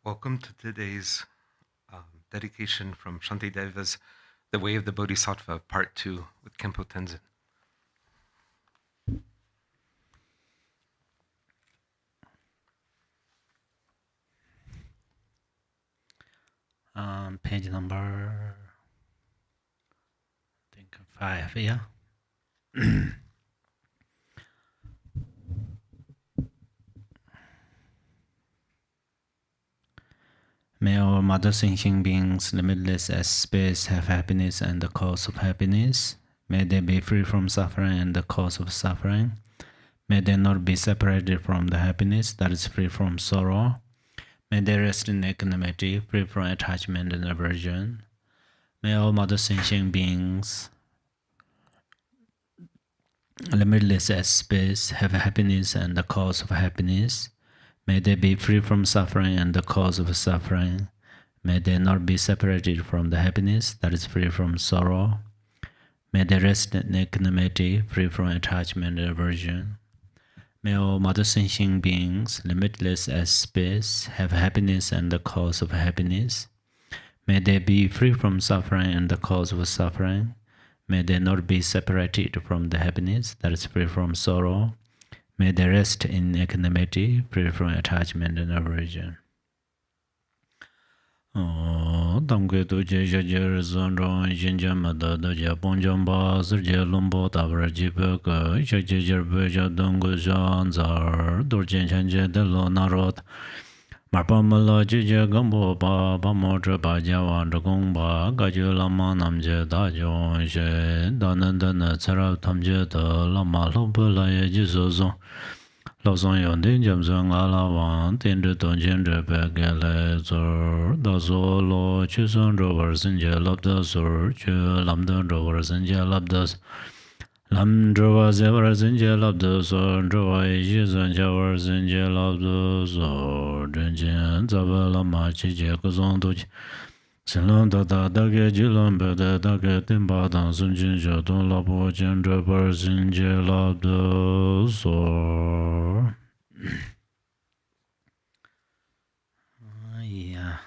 Welcome to today's dedication from Shantideva's The Way of the Bodhisattva, Part 2 with Khenpo Tenzin. Page number, I think 5, yeah. May all mother sentient beings, limitless as space, have happiness and the cause of happiness. May they be free from suffering and the cause of suffering. May they not be separated from the happiness that is free from sorrow. May they rest in equanimity, free from attachment and aversion. May all mother sentient beings, limitless as space, have happiness and the cause of happiness. May they be free from suffering and the cause of suffering. May they not be separated from the happiness that is free from sorrow. May they rest in equanimity, free from attachment and aversion. May all mother sentient beings, limitless as space, have happiness and the cause of happiness. May they be free from suffering and the cause of suffering. May they not be separated from the happiness that is free from sorrow. May they rest in equanimity, free from attachment and aversion. Tamke Tuje Jajar Zonron Jinjamada Doja Ponjamba Serja Lumbo Tabra Jibaka Shajar Beja Dongo Janzar Dorjan Chanje de Lo Narot Marpamala Jija Gambo Ba Bamotra Bajawan Dragongba Gaju Lama Namje Dajon She Danandana Tsara Tamje de Lama Lompula Jizozo Lao Song Yon Din Jam Zong A La Wang Tin Zhe Dong Jin Zhe Pe Ge Le Zur Da So Lo Chu Song Zhe War Sin Jie Lab Da Sur Chu Lam Deng Zhe War Sin Jie Lab Da Lam Zhe Wa Ze War Sin Jie Lab Da Sur Zhe Wa Yi Zhen Jie War Sin Jie Lab Da Sur Zhen Jien Za Ba La Ma Chi Jie Ge Zong Du Ji Sin Lang Da Da Da Ge Ji Lang Be De Da Ge Din Ba Dang Sun Jin Jie Dong La Po Jin Zhe War Sin Jie Lab Da Sur. Yeah.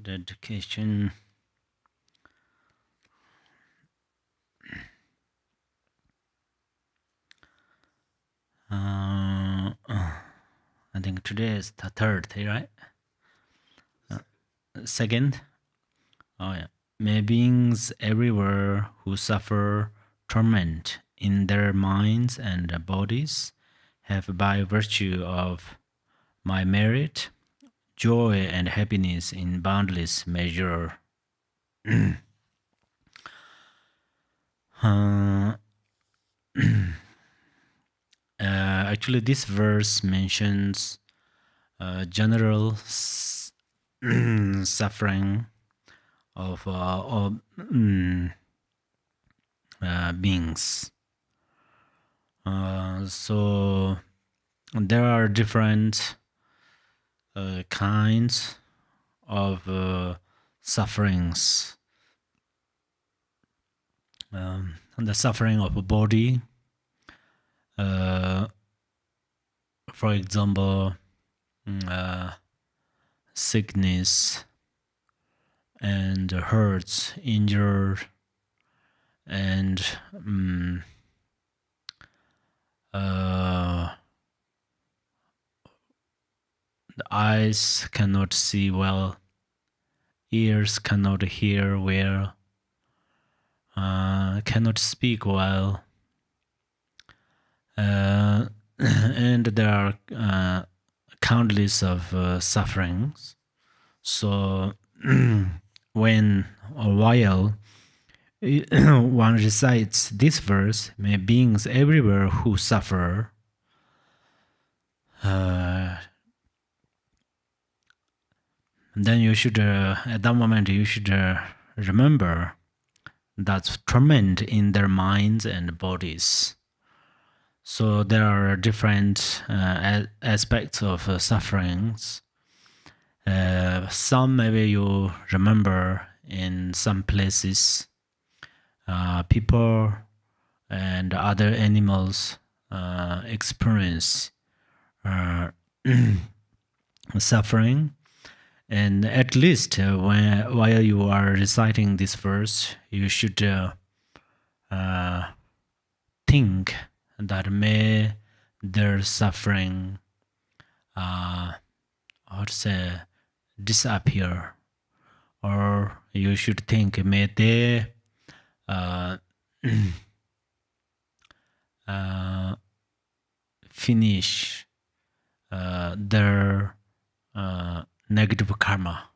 Dedication. I think today is the third, right? Second. Oh yeah. May beings everywhere who suffer torment in their minds and bodies have, by virtue of my merit, joy and happiness in boundless measure. Actually, this verse mentions general suffering of all beings. So there are different kinds of sufferings. The suffering of a body, for example, sickness and hurts, injured, and the eyes cannot see well, ears cannot hear well, cannot speak well, and there are countless of sufferings. So when or while one recites this verse, may beings everywhere who suffer then you should, at that moment, you should remember that torment in their minds and bodies. So there are different aspects of sufferings. Some maybe you remember in some places, people and other animals experience suffering. And at least while you are reciting this verse, you should think that may their suffering disappear, or you should think may they finish their negative karma.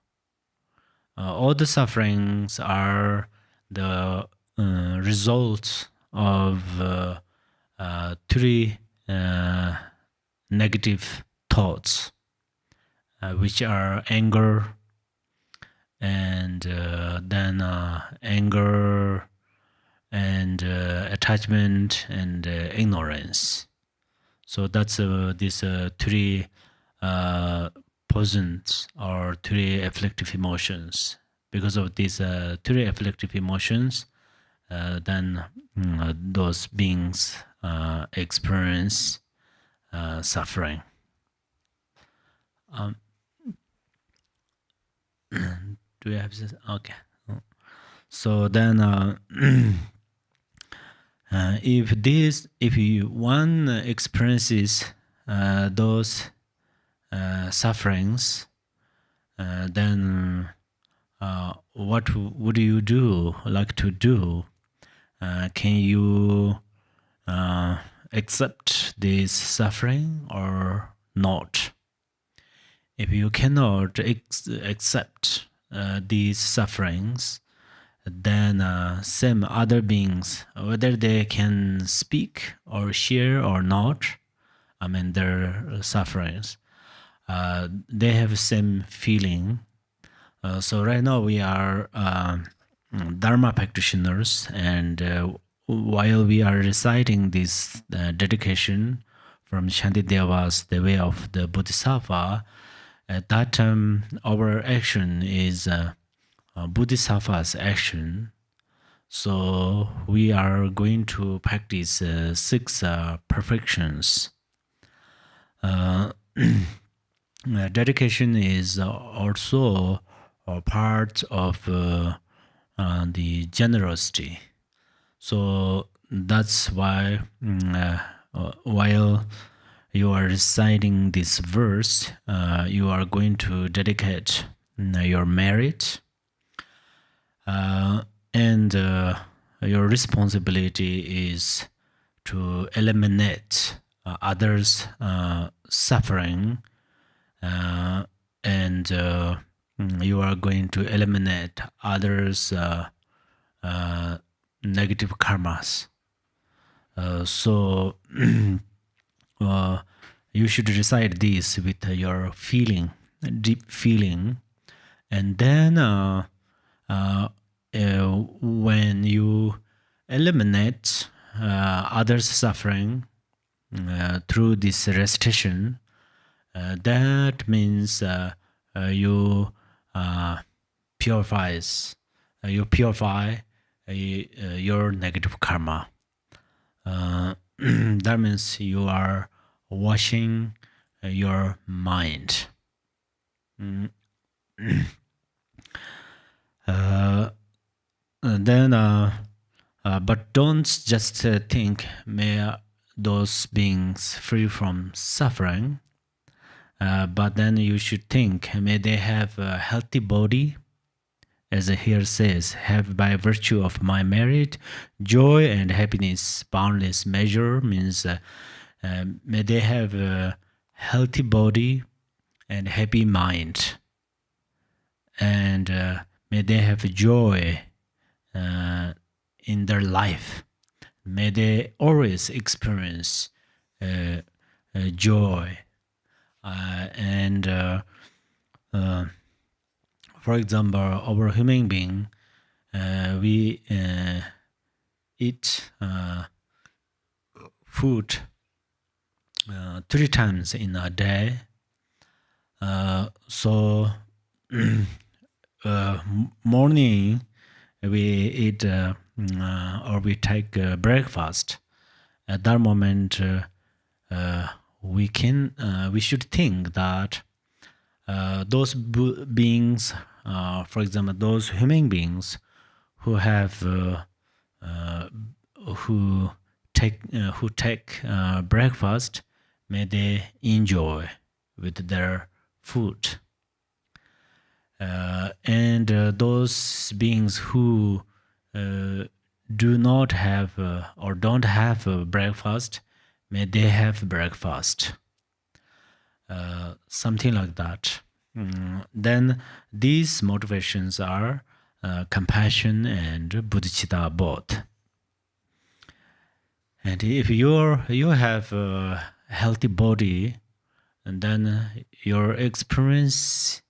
All the sufferings are the result of three negative thoughts, which are anger, and then anger and attachment and ignorance. So that's these three poisons or three afflictive emotions. Because of these three afflictive emotions, then those beings experience suffering. Do you have this? Okay. So then, if one experiences those sufferings, then what would you like to do? Can you accept this suffering or not? If you cannot accept these sufferings, then same other beings, whether they can speak or share or not, their sufferings, they have same feeling. So right now we are Dharma practitioners, and while we are reciting this dedication from Shantideva's The Way of the Bodhisattva, at that time our action is Bodhisattva's action. So we are going to practice 6 perfections. Dedication is also a part of the generosity. So that's why while you are reciting this verse, you are going to dedicate your merit, and your responsibility is to eliminate others' suffering, and you are going to eliminate others' negative karmas. So you should recite this with your feeling, deep feeling, and then when you eliminate others' suffering through this recitation, that means you purify your negative karma. That means you are washing your mind. But don't just think, may those beings free from suffering, but then you should think, may they have a healthy body, as here says, have by virtue of my merit, joy and happiness, boundless measure, means may they have a healthy body and happy mind, and may they have joy in their life. May they always experience joy, and for example, our human being, we eat food 3 times in a day. So morning we eat or we take breakfast. At that moment, we should think that those beings, for example, those human beings who have who take breakfast, may they enjoy with their food. And those beings who do not have or don't have breakfast, may they have breakfast. Something like that. Then these motivations are compassion and bodhicitta both. And if you have a healthy body, and then your experience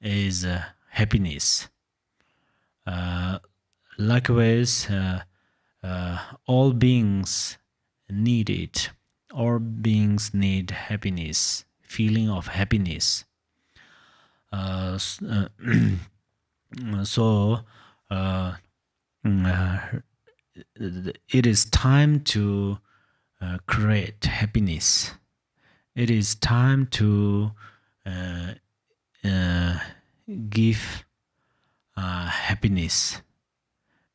is happiness. Likewise, all beings need it. All beings need happiness, feeling of happiness. So it is time to create happiness. It is time to give happiness.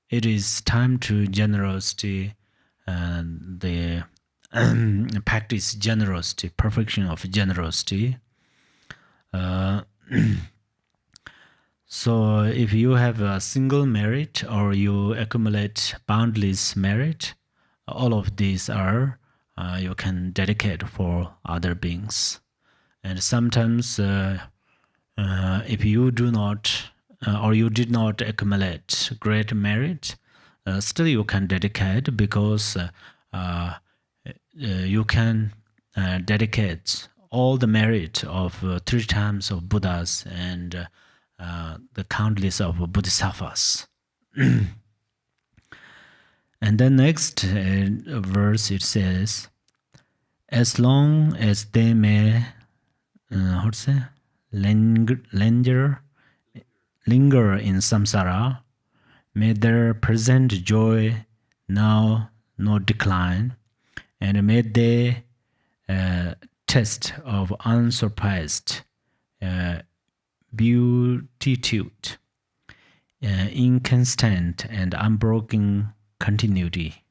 It is time to generosity and the practice generosity, perfection of generosity. So if you have a single merit or you accumulate boundless merit, all of these are you can dedicate for other beings. And sometimes if you do not or you did not accumulate great merit, still you can dedicate, because you can dedicate all the merit of 3 times of Buddhas and the countless of Bodhisattvas. And the next verse it says, as long as they may linger in samsara, may their present joy now not decline, and may they taste of unsurpassed beatitude, inconstant and unbroken continuity.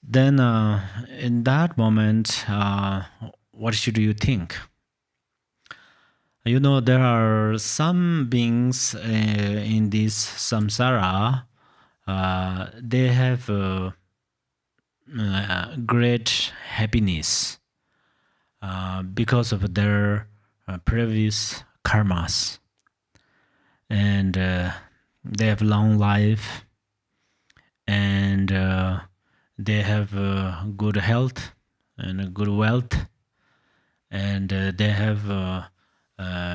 Then in that moment, what should you think? You know, there are some beings in this samsara, they have great happiness because of their previous karmas, and they have long life, and they have good health and good wealth, and they have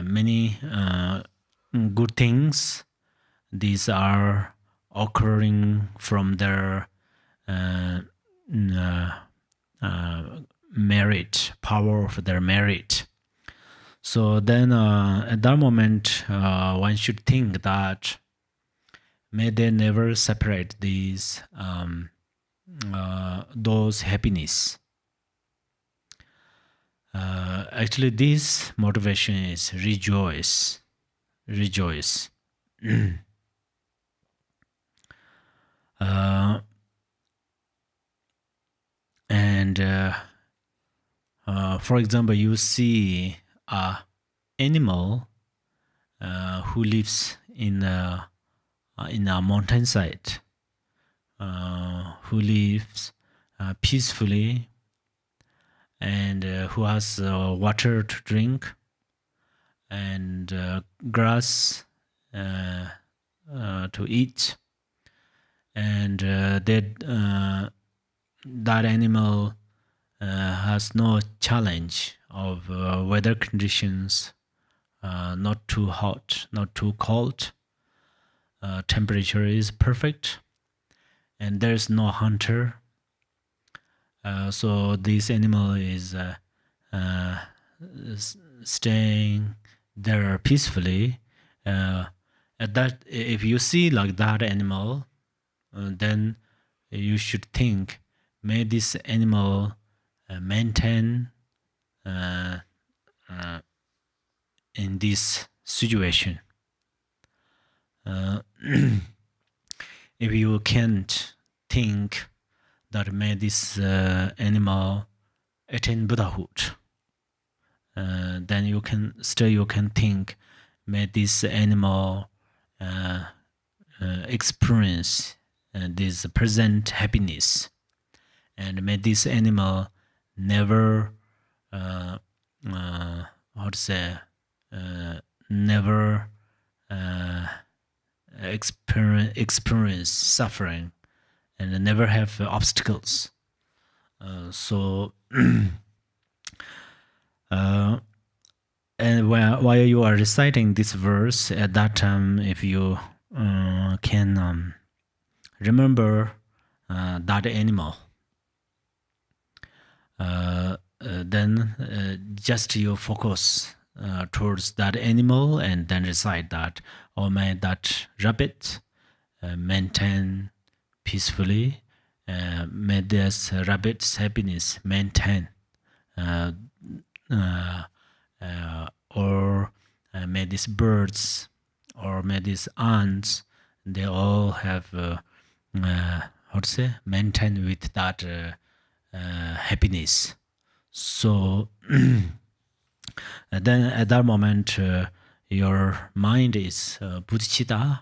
many good things. These are occurring from their merit, power of their merit. So then at that moment, one should think that may they never separate these those happiness. Actually, this motivation is rejoice. And for example, you see a animal who lives in a mountainside, who lives peacefully, and who has water to drink and grass to eat, and that animal has no challenge of weather conditions, not too hot, not too cold. Temperature is perfect, and there's no hunter. So this animal is staying there peacefully. At that, if you see like that animal, then you should think, may this animal maintain in this situation. If you can't think that may this animal attain Buddhahood, then you can think, may this animal experience this present happiness, and may this animal never never experience suffering and never have obstacles. And while you are reciting this verse, at that time, if you can remember that animal, then just you focus towards that animal and then recite that, or may that rabbit maintain peacefully, may this rabbit's happiness maintain, or may these birds, or may these ants, they all have maintain with that happiness. So then at that moment, your mind is Bodhichitta.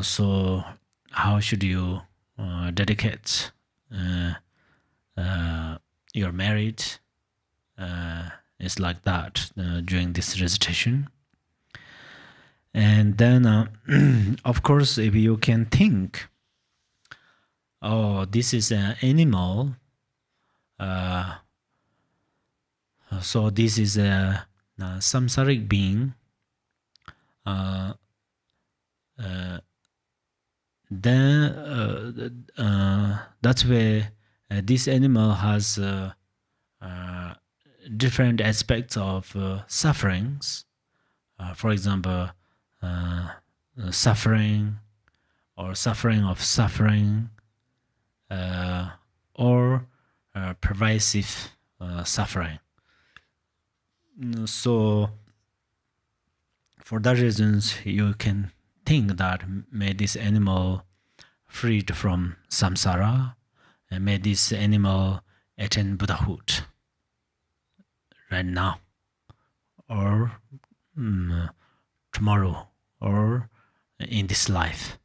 So how should you dedicate your merit? It's like that during this recitation. And then, of course, if you can think, oh, this is an animal, so this is a samsaric being, then that's where this animal has different aspects of sufferings. For example, suffering, or suffering of suffering, or pervasive suffering. So for that reasons, you can think that may this animal freed from samsara, and may this animal attain Buddhahood right now, or tomorrow, or in this life.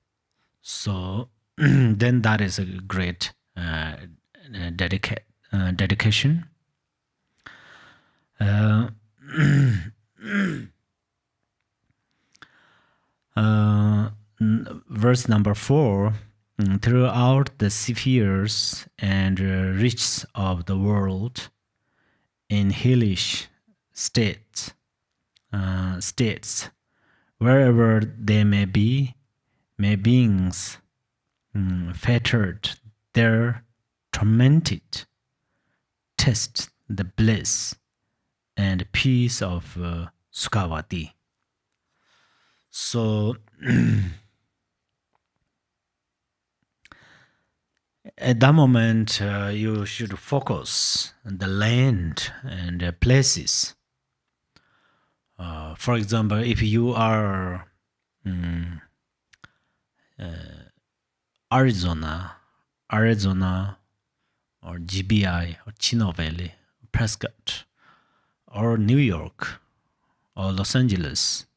So then that is a great dedication. Verse number 4, throughout the spheres and reaches of the world, in hellish states, wherever they may be, may beings fettered there, tormented, test the bliss and peace of Sukhavati. So at that moment, you should focus on the land and places. For example, if you are Arizona, or GBI, or Chino Valley, Prescott, or New York, or Los Angeles,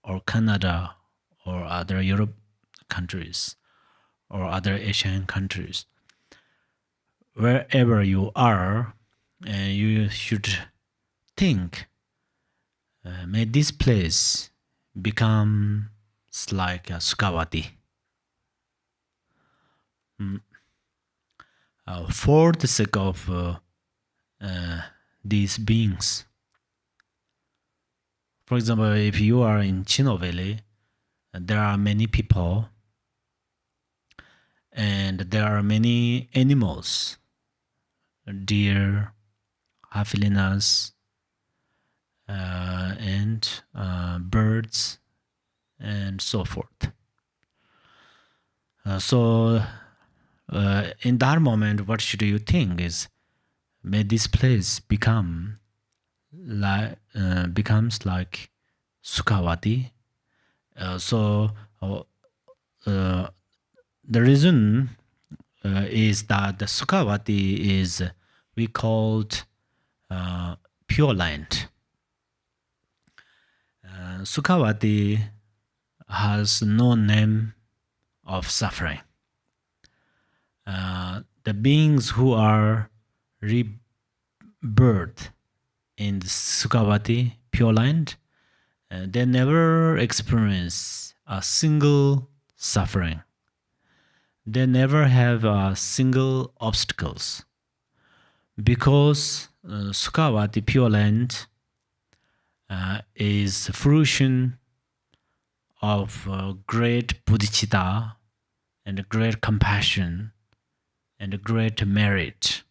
or Canada, or other Europe countries, or other Asian countries, wherever you are, you should think, may this place become like a Sukhavati. for the sake of these beings. For example, if you are in Chino Valley, there are many people and there are many animals, deer, javelinas, and birds, and so forth. So in that moment, what should you think is, may this place becomes like Sukhavati. The reason is that the Sukhavati is we called pure land. Sukhavati has no name of suffering. The beings who are rebirth in the Sukhavati, pure land, they never experience a single suffering. They never have a single obstacles. Because Sukhavati, pure land, is fruition of great Bodhichitta and great compassion and great merit.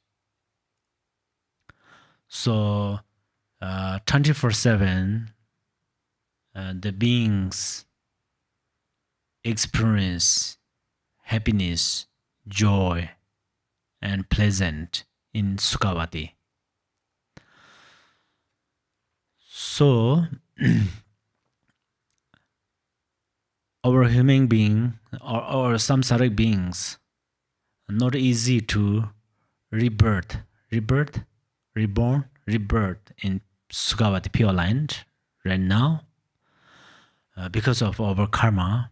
So 24/7 the beings experience happiness, joy, and pleasant in Sukhavati. So our human being or samsaric beings are not easy to rebirth in Sukhavati, pure land right now because of our karma.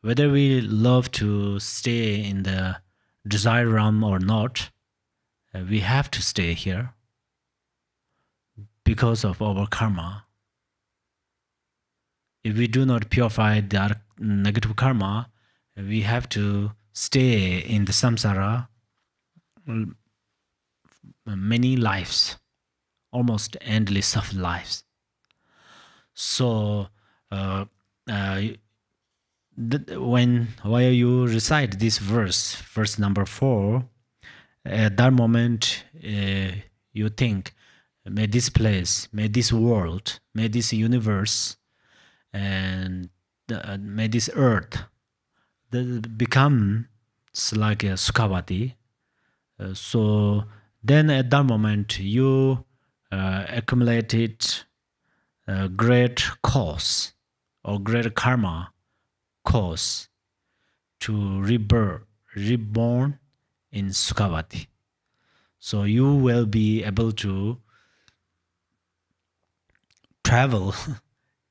Whether we love to stay in the desire realm or not, we have to stay here because of our karma. If we do not purify that negative karma, we have to stay in the samsara many lives, almost endless of lives. So while you recite this verse number 4, at that moment you think, may this place, may this world, may this universe, and may this earth become like a Sukhavati. So then at that moment you accumulated great cause or great karma cause to reborn in Sukhavati. So you will be able to travel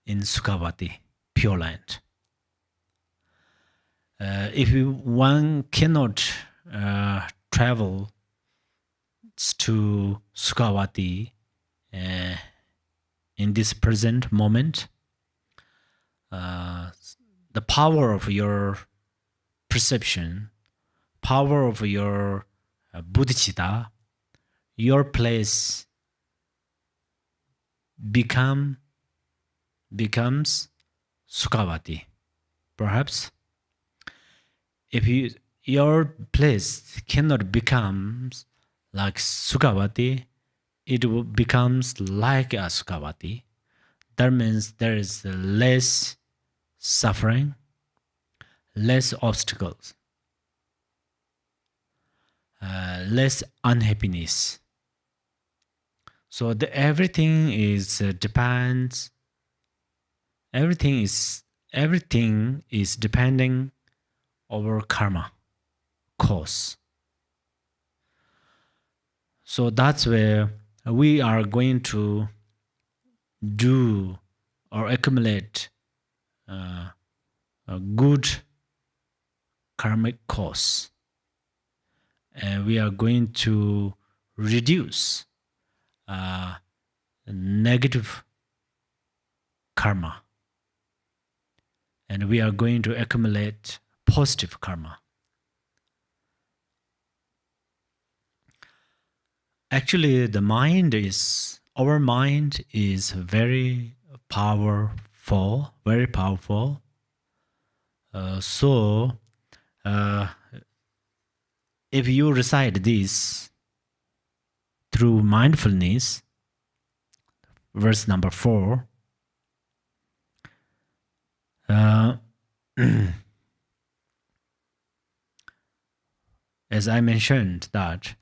in Sukhavati, pure land. If one cannot travel to Sukhavati in this present moment, the power of your perception, power of your Bodhichitta, your place becomes Sukhavati. Perhaps if your place cannot become like Sukhavati, it becomes like a Sukhavati. That means there is less suffering, less obstacles, less unhappiness. So everything is depends. Everything is depending over karma cause. So that's where we are going to do or accumulate a good karmic cause, and we are going to reduce negative karma, and we are going to accumulate positive karma. Actually, our mind is very powerful, very powerful. So, if you recite this through mindfulness, verse number 4, as I mentioned, that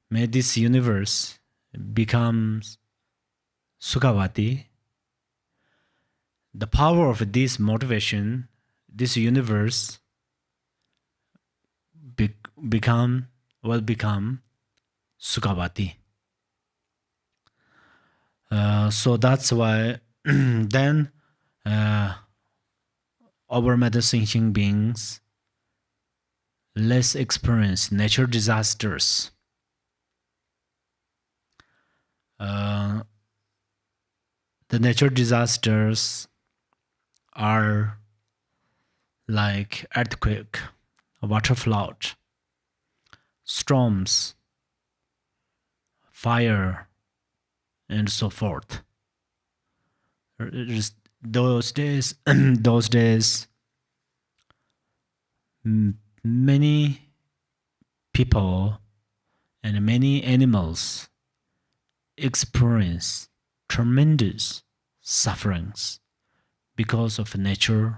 may this universe becomes Sukhavati. The power of this motivation, this universe will become Sukhavati. So that's why then our meditating beings less experience natural disasters. The natural disasters are like earthquake, water flood, storms, fire, and so forth. Those days, many people and many animals experience tremendous sufferings because of natural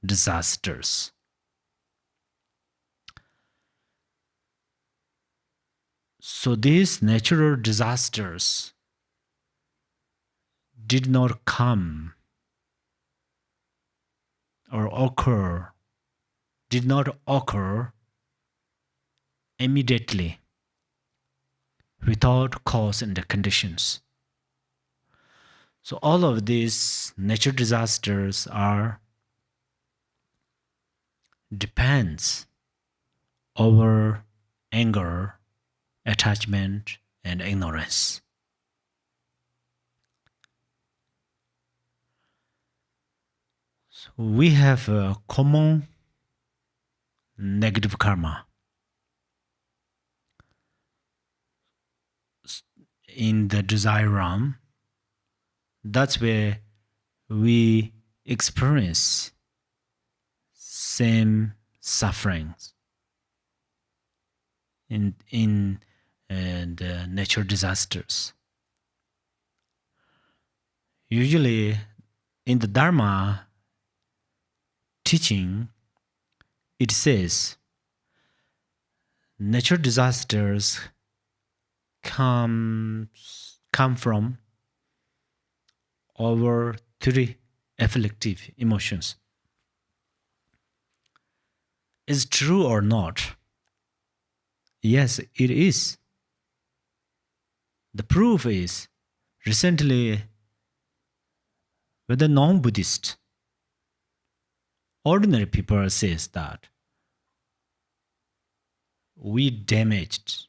disasters. So these natural disasters did not come or did not occur immediately without cause and conditions. So all of these natural disasters depends over anger, attachment, and ignorance. So we have a common negative karma. In the desire realm, that's where we experience same sufferings in the natural disasters. Usually in the Dharma teaching, it says natural disasters come from over 3 afflictive emotions. Is true or not? Yes, it is. The proof is recently with the non-Buddhist, ordinary people says that we damaged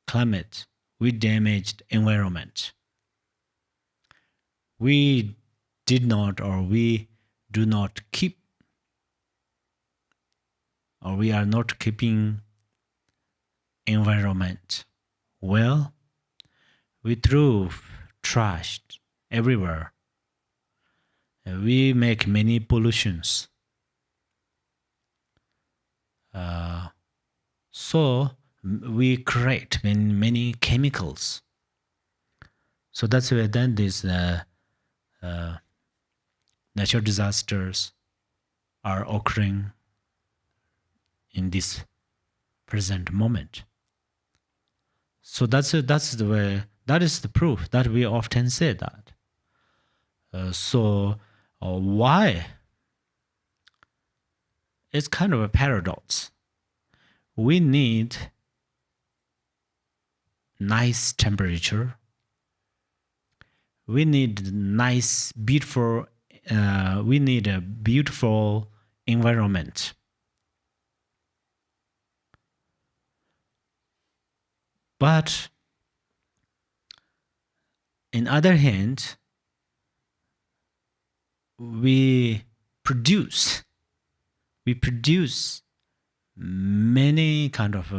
climate, we damaged environment. We did not, or we do not keep, or we are not keeping environment well. We threw trash everywhere. We make many pollutions. So we create many chemicals. So that's where then these natural disasters are occurring in this present moment. So that is the proof that we often say that. Why? It's kind of a paradox. We need nice temperature. We need nice, beautiful. We need a beautiful environment. But on other hand, we produce many kind of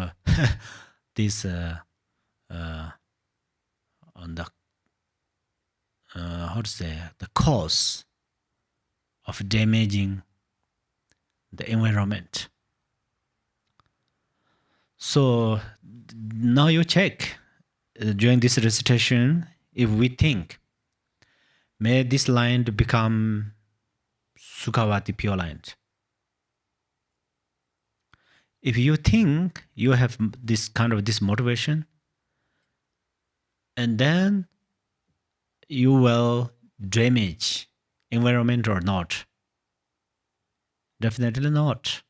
this on the how to say, the cause of damaging the environment. So now you check during this recitation, if we think, may this land become Sukhavati Pure Land. If you think you have this kind of this motivation, and then you will damage environment or not? Definitely not.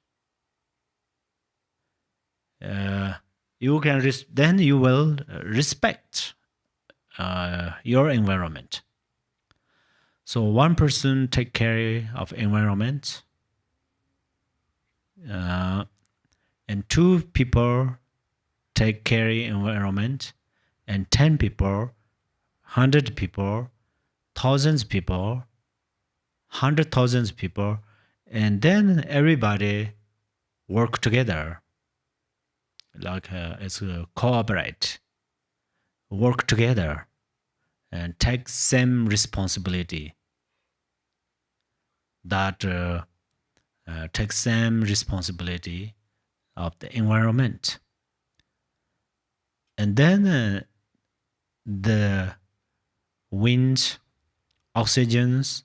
You can then you will respect your environment. So one person take care of environment, and 2 people take care of environment, and 10 people, 100 people, thousands people, 100,000 people, and then everybody work together, like as a cooperate, work together, and take same responsibility. That take same responsibility of the environment, and then the wind, oxygens,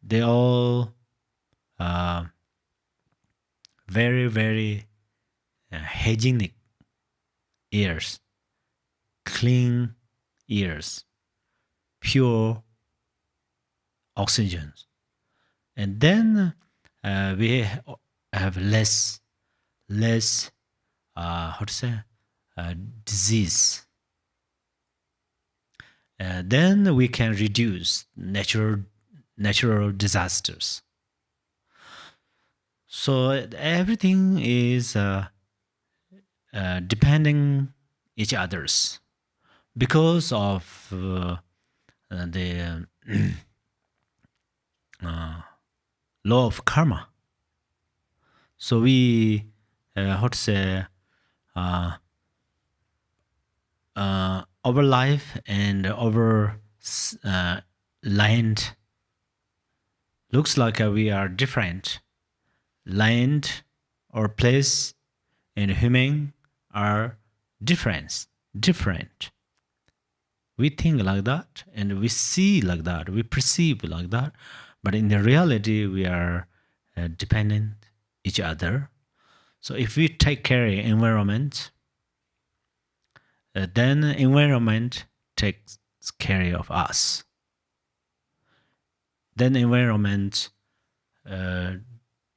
they all very, very hygienic airs, clean airs, pure oxygens. And then we have less how to say, disease. Then we can reduce natural disasters. So everything is depending each others because of the law of karma. So we how to say, our life and our land looks like we are different. Land or place and human are different. We think like that, and we see like that, we perceive like that, but in the reality we are dependent each other. So if we take care of environment, then environment takes care of us. Then environment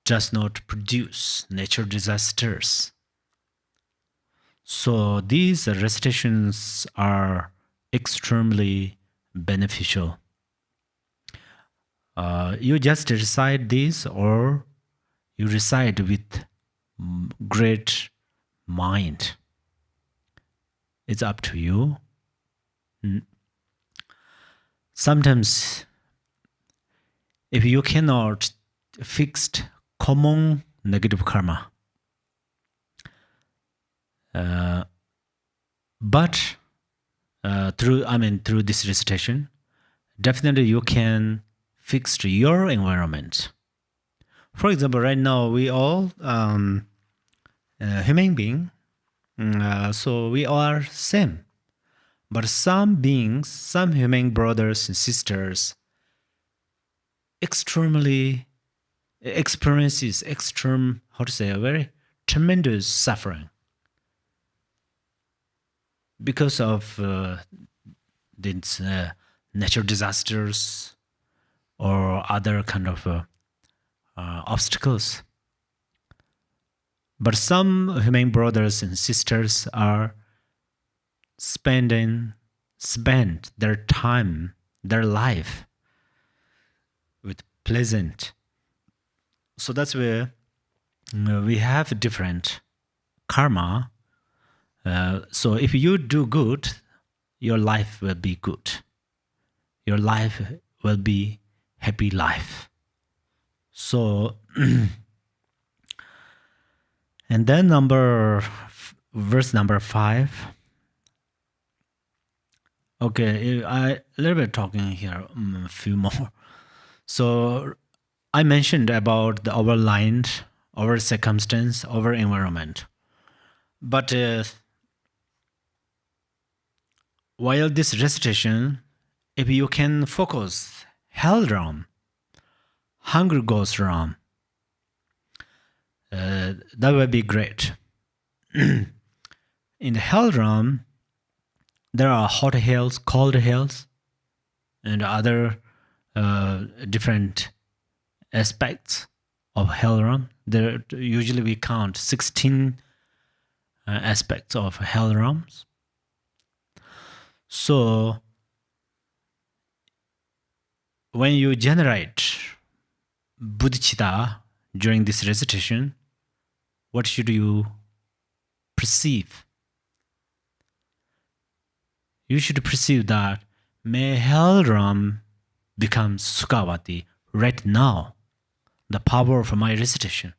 does not produce natural disasters. So these recitations are extremely beneficial. You just recite this, or you recite with great mind. It's up to you. Sometimes, if you cannot fix common negative karma, but through this recitation, definitely you can fix your environment. For example, right now we all human being, so we are same. But some beings, some human brothers and sisters, experiences extreme, how to say, a very tremendous suffering because of these natural disasters or other kind of obstacles. But some human brothers and sisters are spend their time, their life with pleasant. So that's where we have different karma. So if you do good, your life will be good. Your life will be happy life. So, and then number verse number 5. Okay, I a little bit talking here, a few more. So I mentioned about our land, our circumstance, our environment. But while this recitation, if you can focus hell realm, hunger ghost realm, that would be great. In the hell realm, there are hot hells, cold hells, and other different aspects of hell realm. There usually we count 16 aspects of hell realms. So when you generate Bodhichitta during this recitation, what should you perceive? You should perceive that may hell realm become Sukhavati right now, the power of my recitation.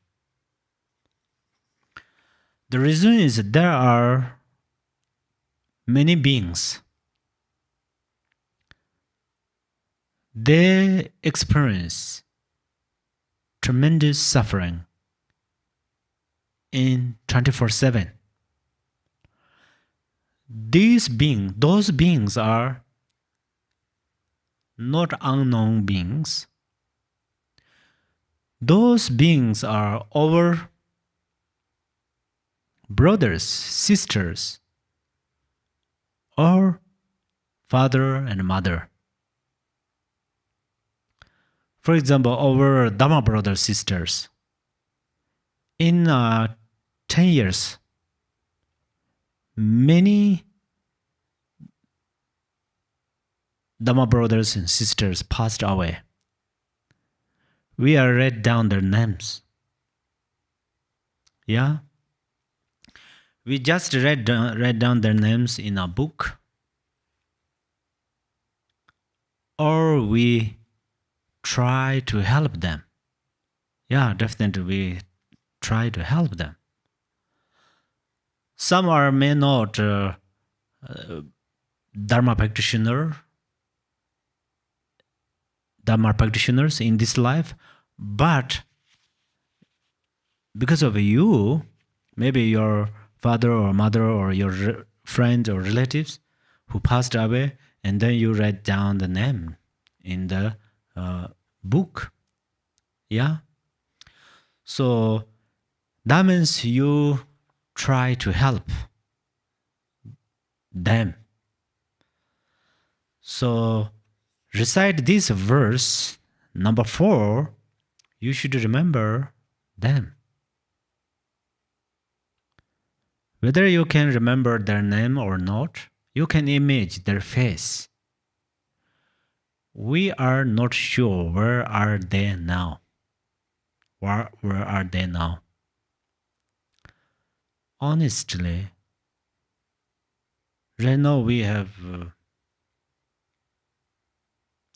The reason is that there are many beings. They experience tremendous suffering in 24/7. Those beings are not unknown beings. Those beings are our brothers, sisters, or father and mother. For example, our Dhamma brothers, sisters. In 10 years, many Dhamma brothers and sisters passed away. We are read down their names. Yeah? We just read down their names in a book. Or we try to help them. Yeah, definitely we try to help them. Some may not Dharma practitioners in this life, but because of you, maybe your father or mother or your friends or relatives who passed away, and then you write down the name in the book. Yeah? So that means you try to help them. So recite this verse, number 4, you should remember them. Whether you can remember their name or not, you can image their face. We are not sure where are they now. Where are they now? Honestly, right now we have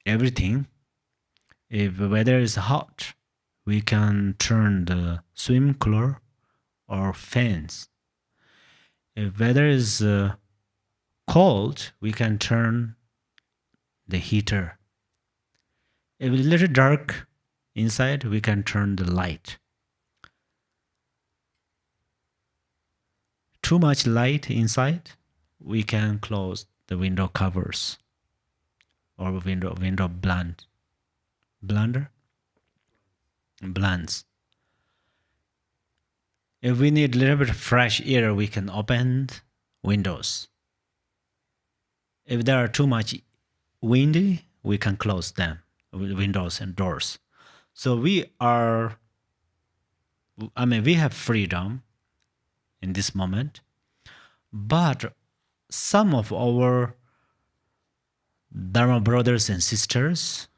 everything. If weather is hot, we can turn the swim cooler or fans. If weather is cold, we can turn the heater. If it's a little dark inside, we can turn the light. Too much light inside, we can close the window covers or window blinds. If we need a little bit of fresh air, we can open windows. If there are too much windy, we can close them, windows and doors. So we have freedom in this moment, but some of our Dharma brothers and sisters,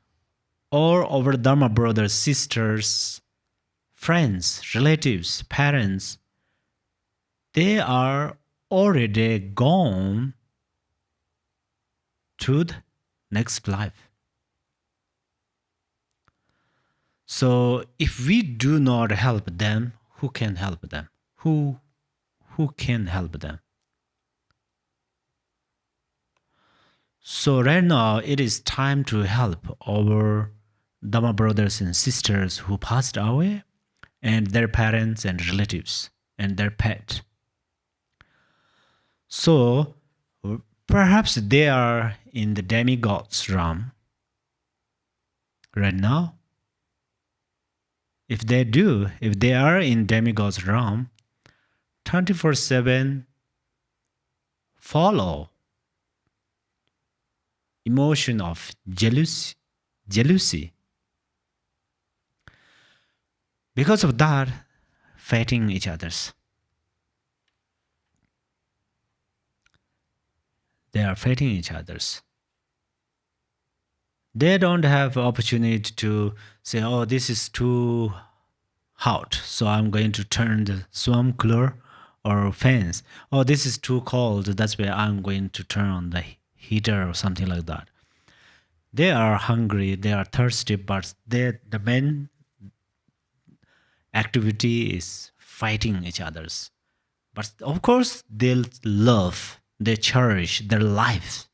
or our Dharma brothers, sisters, friends, relatives, parents, they are already gone to the next life. So if we do not help them, who can help them? Who who can help them? So right now, it is time to help our Dhamma brothers and sisters who passed away, and their parents and relatives, and their pet. So perhaps they are in the demigod's realm right now. If they are in demigod's realm, 24/7 follow emotion of jealousy. Because of that, fighting each others. They are fighting each others. They don't have opportunity to say, oh, this is too hot, so I'm going to turn the swamp cooler or fans. Oh, this is too cold, that's why I'm going to turn on the heater or something like that. They are hungry, they are thirsty, but the main activity is fighting each others. But of course, they love, they cherish their lives.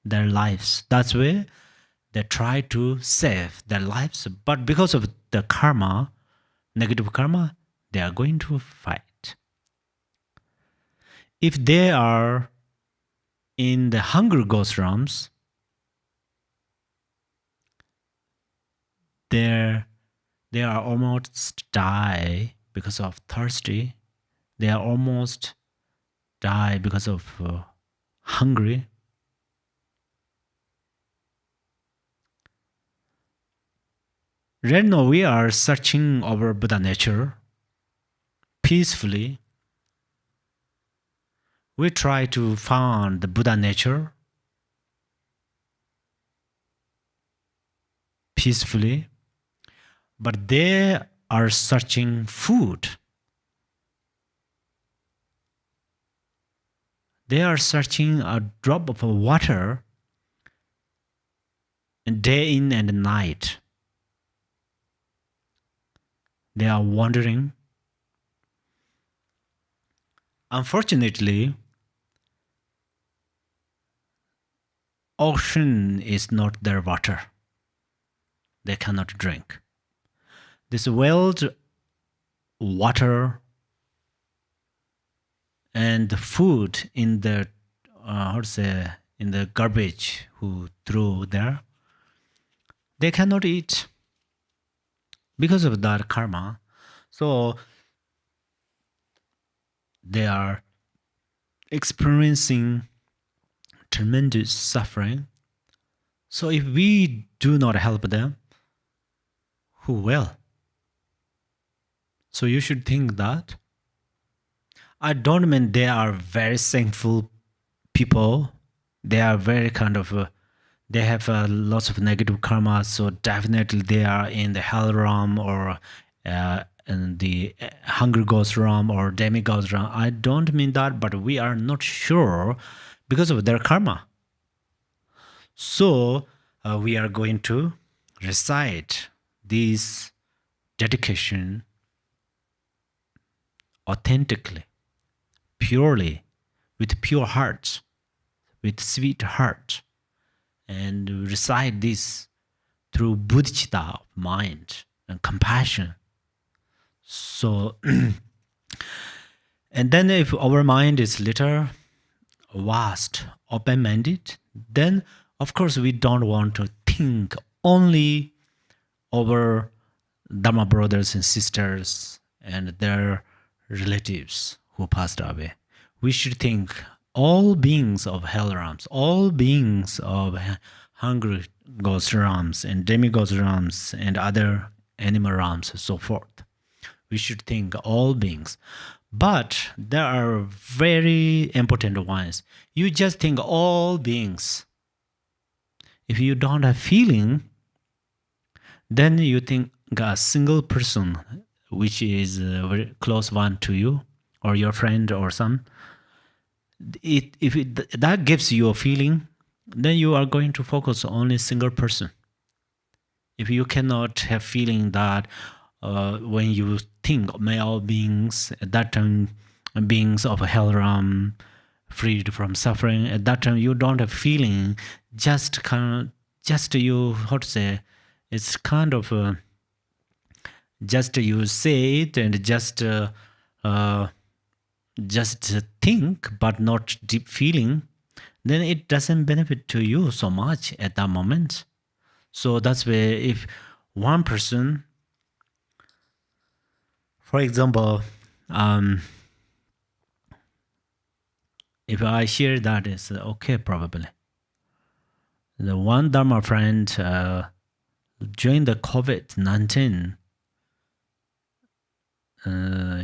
That's why they try to save their lives. But because of the karma, negative karma, they are going to fight. If they are in the hunger ghost realms, they are almost die because of thirsty. They are almost die because of hungry. Right now we are searching our Buddha nature peacefully. We try to find the Buddha nature peacefully, but they are searching food. They are searching a drop of water day in and night. They are wandering. Unfortunately, ocean is not their water. They cannot drink. This world water and the food in the in the garbage who threw there, they cannot eat because of that karma. So they are experiencing tremendous suffering. So if we do not help them, who will? So you should think that. I don't mean they are very thankful people. They are very kind of, they have lots of negative karma, so definitely they are in the hell realm or in the hunger ghost realm or demigod realm. I don't mean that, but we are not sure because of their karma. So we are going to recite this dedication authentically, purely, with pure hearts, with sweet heart, and recite this through Bodhichitta of mind and compassion. So, and then if our mind is little vast, open-minded, then of course we don't want to think only over Dhamma brothers and sisters and their relatives who passed away. We should think all beings of hell realms, all beings of hungry ghost realms and demigod realms and other animal realms and so forth. We should think all beings. But there are very important ones. You just think all beings. If you don't have feeling, then you think a single person, which is a very close one to you, or your friend or some, that gives you a feeling, then you are going to focus on a single person. If you cannot have feeling that when you think may all beings, at that time beings of hell realm, freed from suffering. At that time, you don't have feeling. Just you, how to say? It's kind of just you say it and just think, but not deep feeling. Then it doesn't benefit to you so much at that moment. So that's where if one person, for example, if I share that, it's okay, probably. The one Dharma friend during the COVID-19,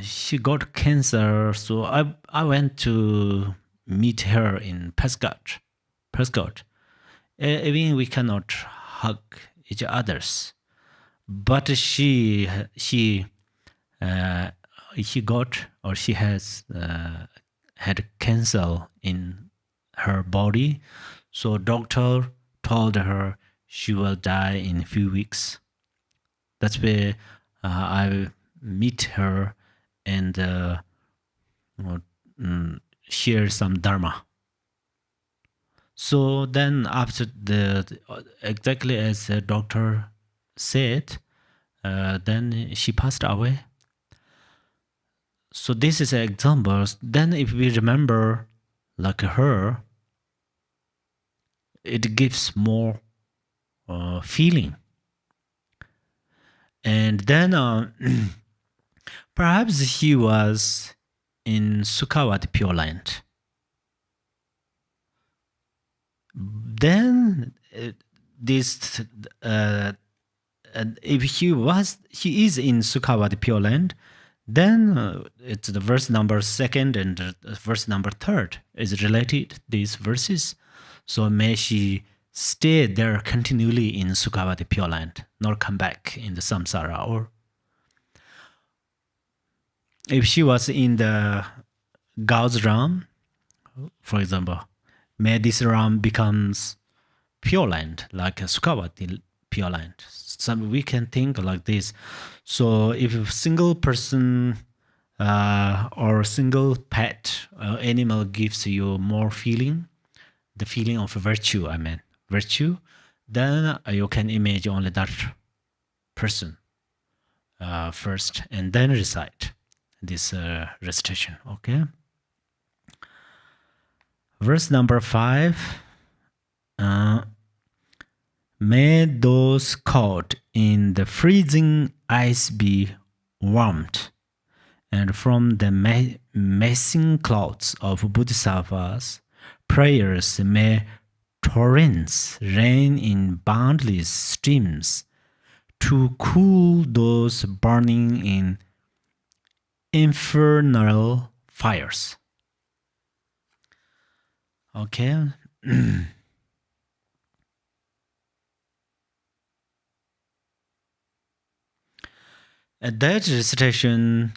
she got cancer, so I went to meet her in Prescott. Even we cannot hug each others, but she got, or she has had cancer in her body, so doctor told her she will die in a few weeks. That's where I meet her and share some dharma. So then after exactly as the doctor said, then she passed away. So this is an example. Then if we remember like her, it gives more feeling. And then perhaps he was in Sukhavati Pure Land. Then this if he is in Sukhavati Pure Land, then it's the verse number 2 and verse number 3 is related, these verses. So may she stay there continually in Sukhavati Pure Land, not come back in the Samsara. Or if she was in the God's realm, for example, may this realm becomes Pure Land, like a Sukhavati Pure Land. We can think like this. So if a single person or a single pet animal gives you more feeling, the feeling of virtue, then you can imagine only that person first and then recite this recitation. Okay. Verse number 5. May those caught in the freezing ice be warmed, and from the massing clouds of Bodhisattvas, prayers may torrents rain in boundless streams to cool those burning in infernal fires. Okay. At that recitation,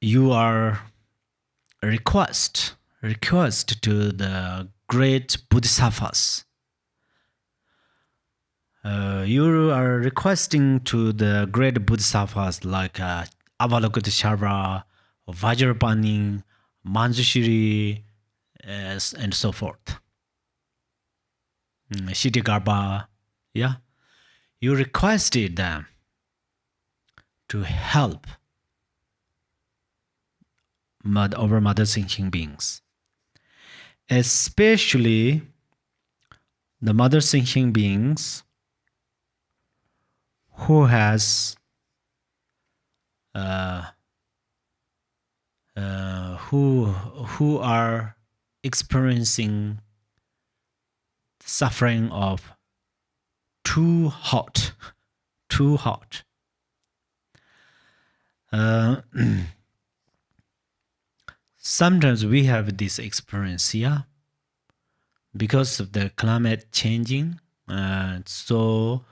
you are request to the great Bodhisattvas. You are requesting to the great Bodhisattvas like Avalokiteshvara, Vajrapani, Manjushri, and so forth. Shittigarbha, yeah. You requested them to help our mother thinking beings, especially the mother thinking beings who has who are experiencing suffering of too hot. Sometimes we have this experience, yeah, because of the climate changing, so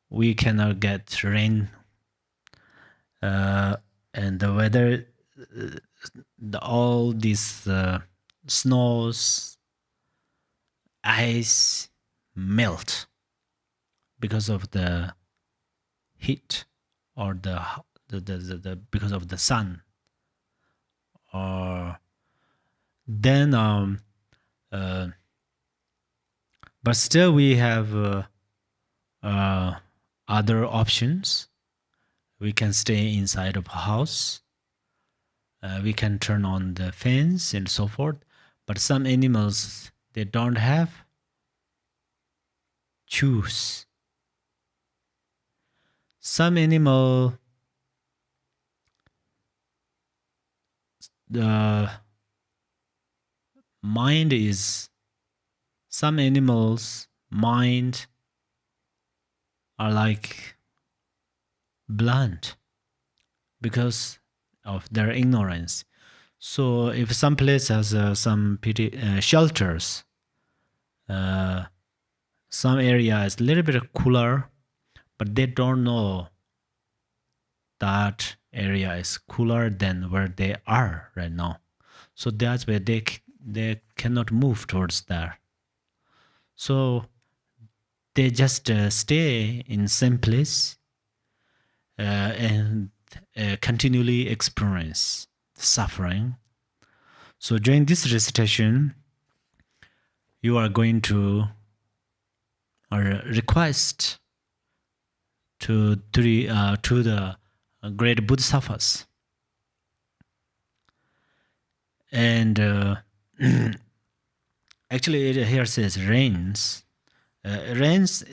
we cannot get rain, and the weather, all these snows, ice melt because of the heat or the because of the sun. Or then, but still we have other options. We can stay inside of a house. We can turn on the fence and so forth. But some animals, they don't have choose. Some animal, the mind is, some animals' mind are like blunt because of their ignorance. So if some place has some shelters, some area is a little bit cooler, but they don't know that area is cooler than where they are right now. So that's where they cannot move towards there. So they just stay in same place and continually experience suffering. So during this recitation, you are going to request to the great Bodhisattvas. And actually it here says rains. Rains,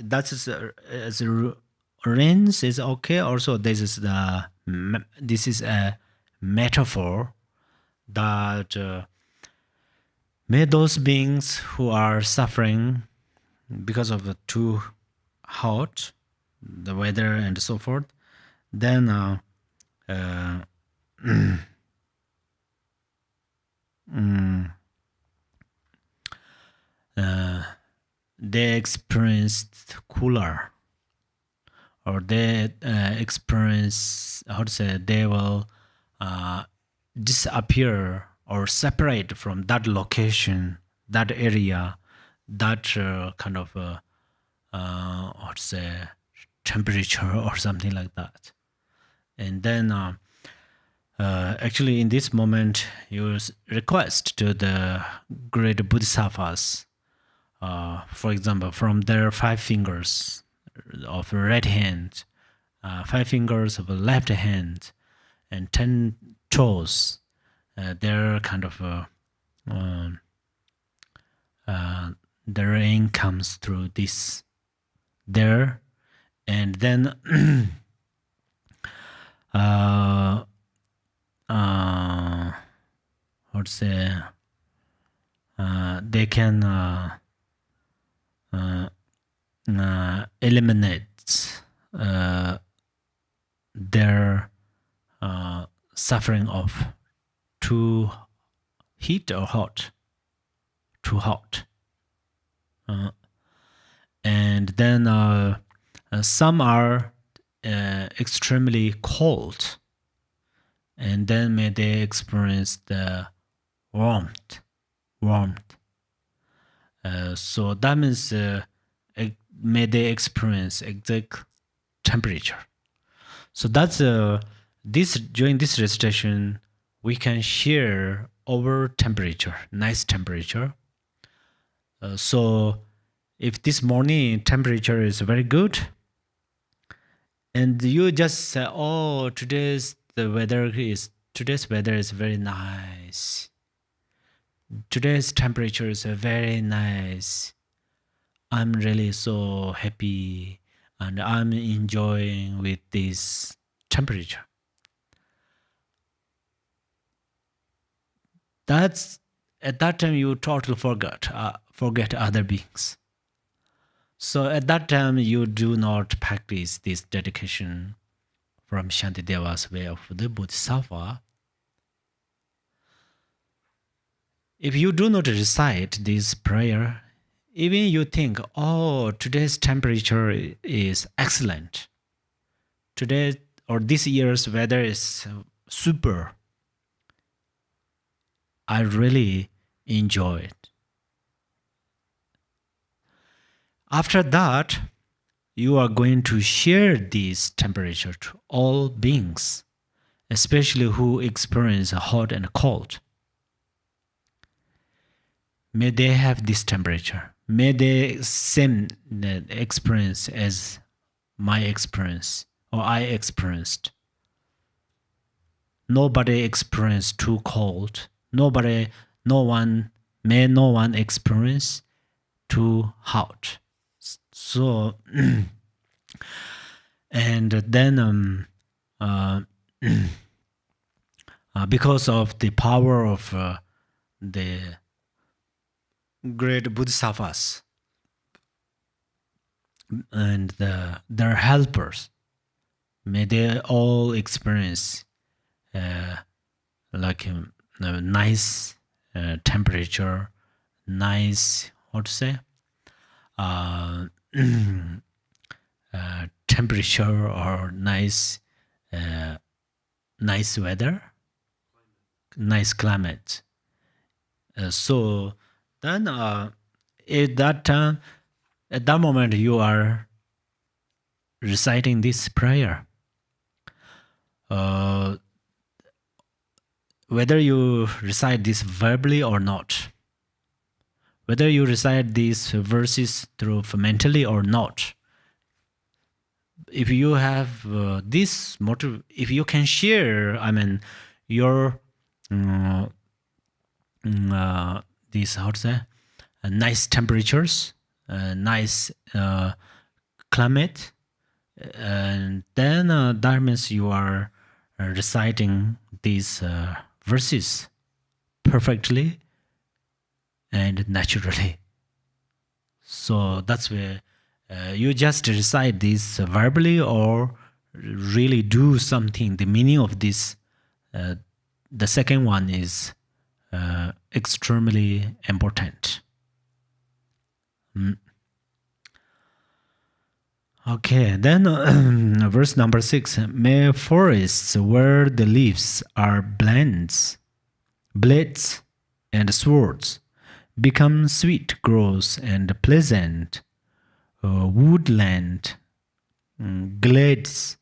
rains is okay. Also, this is a metaphor that may those beings who are suffering because of the too hot, the weather and so forth, then they experienced cooler, or they experience, how to say, they will disappear or separate from that location, that area, that kind of how to say, temperature or something like that. And then actually in this moment you request to the great Bodhisattvas, for example, from their 5 fingers of right hand, 5 fingers of the left hand, and 10 toes, they're kind of the rain comes through this there, and then how to say, they can eliminate their suffering of too heat or hot, too hot. And then some are extremely cold, and then may they experience the warmth. So that means may they experience exact temperature. So that's this, during this recitation we can share our temperature, nice temperature. So if this morning temperature is very good, and you just say, oh, today's weather is very nice, today's temperature is very nice, I'm really so happy and I'm enjoying with this temperature. That's, at that time you totally forget other beings. So at that time you do not practice this dedication from Shantideva's way of the Bodhisattva. If you do not recite this prayer, even you think, oh, today's temperature is excellent, today or this year's weather is super, I really enjoy it. After that, you are going to share this temperature to all beings, especially who experience hot and cold. May they have this temperature. May they same experience as my experience or I experienced. Nobody experienced too cold. No one experience too hot. So, and then because of the power of the great Bodhisattvas and their helpers, may they all experience like a nice temperature, nice, what to say, temperature or nice weather, nice climate. So then at that moment you are reciting this prayer. Whether you recite this verbally or not, whether you recite these verses through mentally or not, if you have this motive, if you can share, your these, how to say, nice temperatures, nice climate, and then that means you are reciting these verses perfectly and naturally. So that's where you just recite this verbally or really do something. The meaning of this, the second one is extremely important. Okay, then verse number 6. May forests where the leaves are blades and swords become sweet groves and pleasant woodland glades,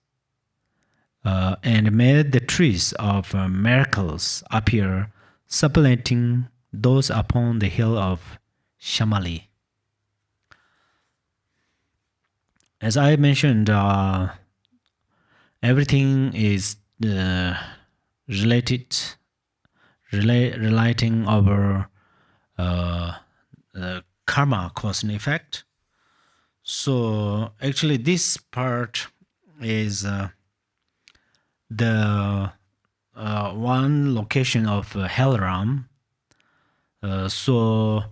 and may the trees of miracles appear, supplanting those upon the hill of Shalmali. As I mentioned, everything is relating our karma, cause and effect. So actually this part is the one location of hell realm. So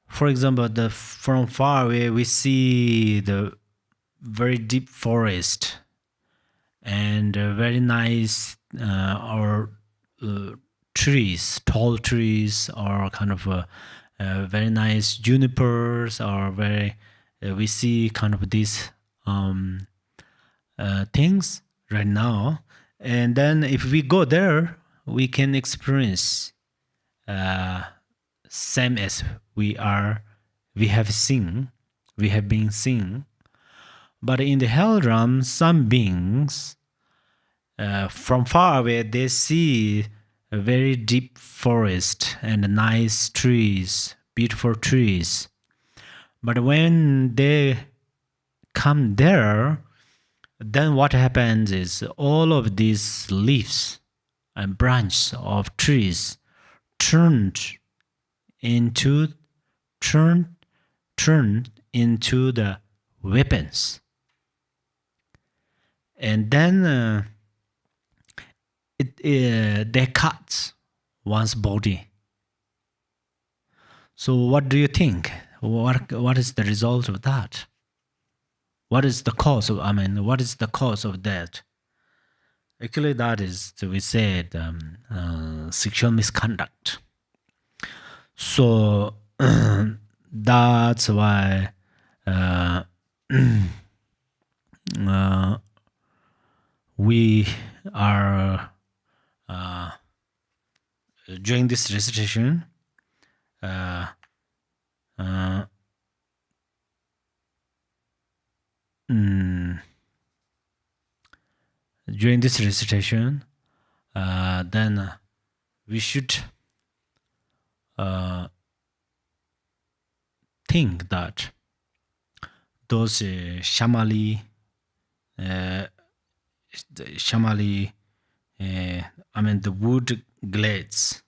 for example, from far away we see the very deep forest and very nice or trees, tall trees, or kind of very nice junipers, or very we see kind of these things right now. And then if we go there, we can experience same as we have been seeing. But in the hell realm, some beings from far away, they see a very deep forest and nice trees, beautiful trees. But when they come there, then what happens is all of these leaves and branches of trees turned into the weapons, and then they cut one's body. So what do you think? What is the result of that? What is the cause of? What is the cause of that? Actually, that is, we said, sexual misconduct. So that's why we are during this recitation during this recitation, then we should think that those Shalmali, the wood glades,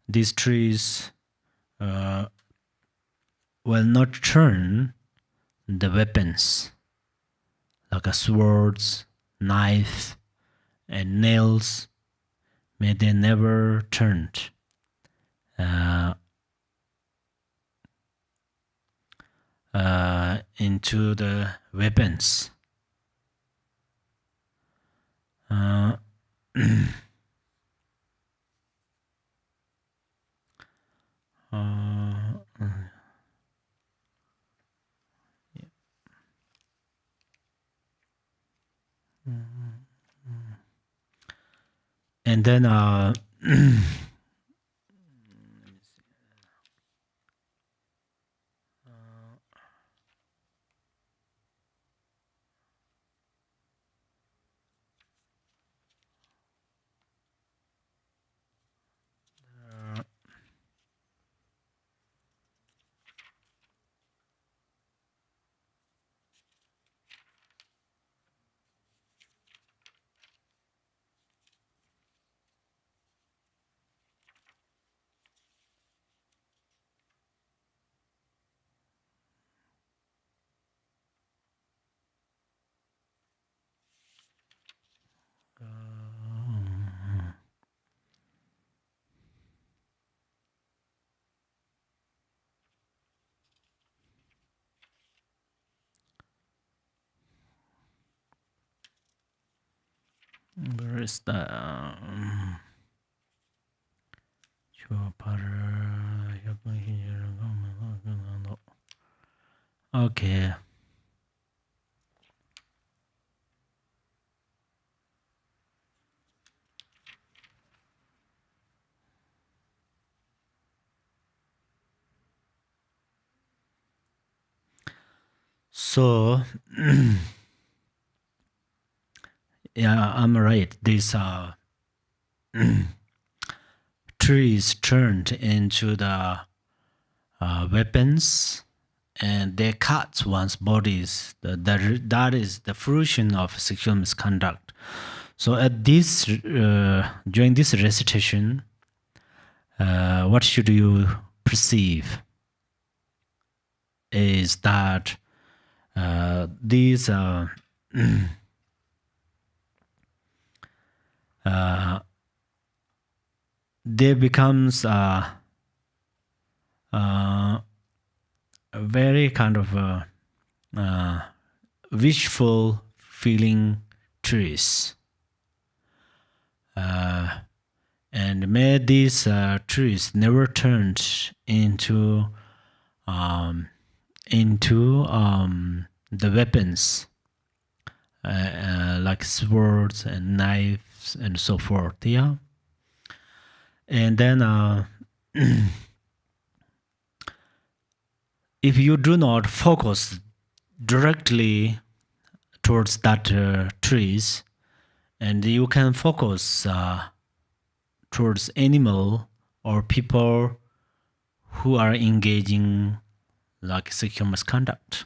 these trees, will not turn the weapons like swords, knife, and nails. May they never turn into the weapons. And then where is the okay. So yeah, I'm right. These trees turned into the weapons, and they cut one's bodies. That is the fruition of sexual misconduct. So at this, during this recitation, what should you perceive is that these they becomes a very kind of wishful feeling trees, and may these trees never turned into the weapons like swords and knives and so forth. Yeah, and then if you do not focus directly towards that trees, and you can focus towards animal or people who are engaging like sexual misconduct,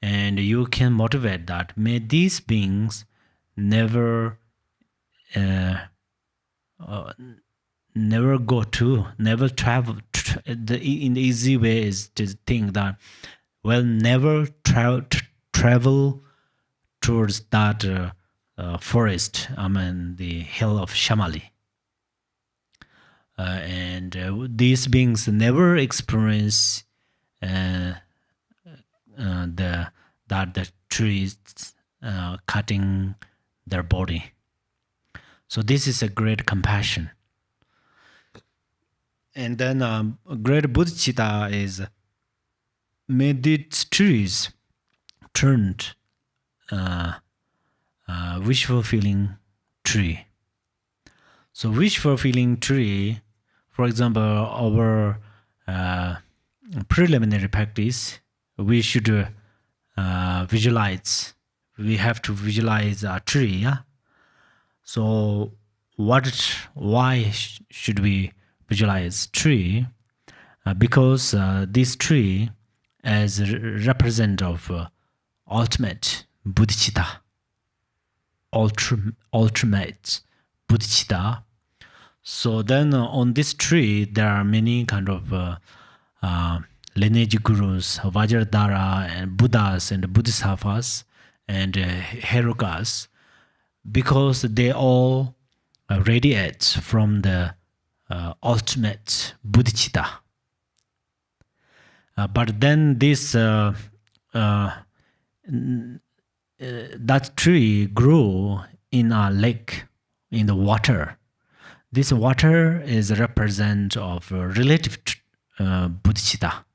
and you can motivate that may these beings never travel. In the easy way is to think that never travel towards that forest, the hill of Shalmali. And these beings never experience the trees cutting their body. So this is a great compassion. And then great Bodhichitta is made these trees turned wish fulfilling tree. So wish fulfilling tree For example, our preliminary practice, we should visualize. We have to visualize a tree. Yeah? So why should we visualize tree? Because this tree is represent of ultimate Bodhichitta, ultimate Bodhichitta. So then on this tree, there are many kind of lineage gurus, Vajradhara and Buddhas and Bodhisattvas and Herokas, because they all radiate from the ultimate Bodhichitta. But then this that tree grew in a lake, in the water. This water is a represent of relative Bodhichitta.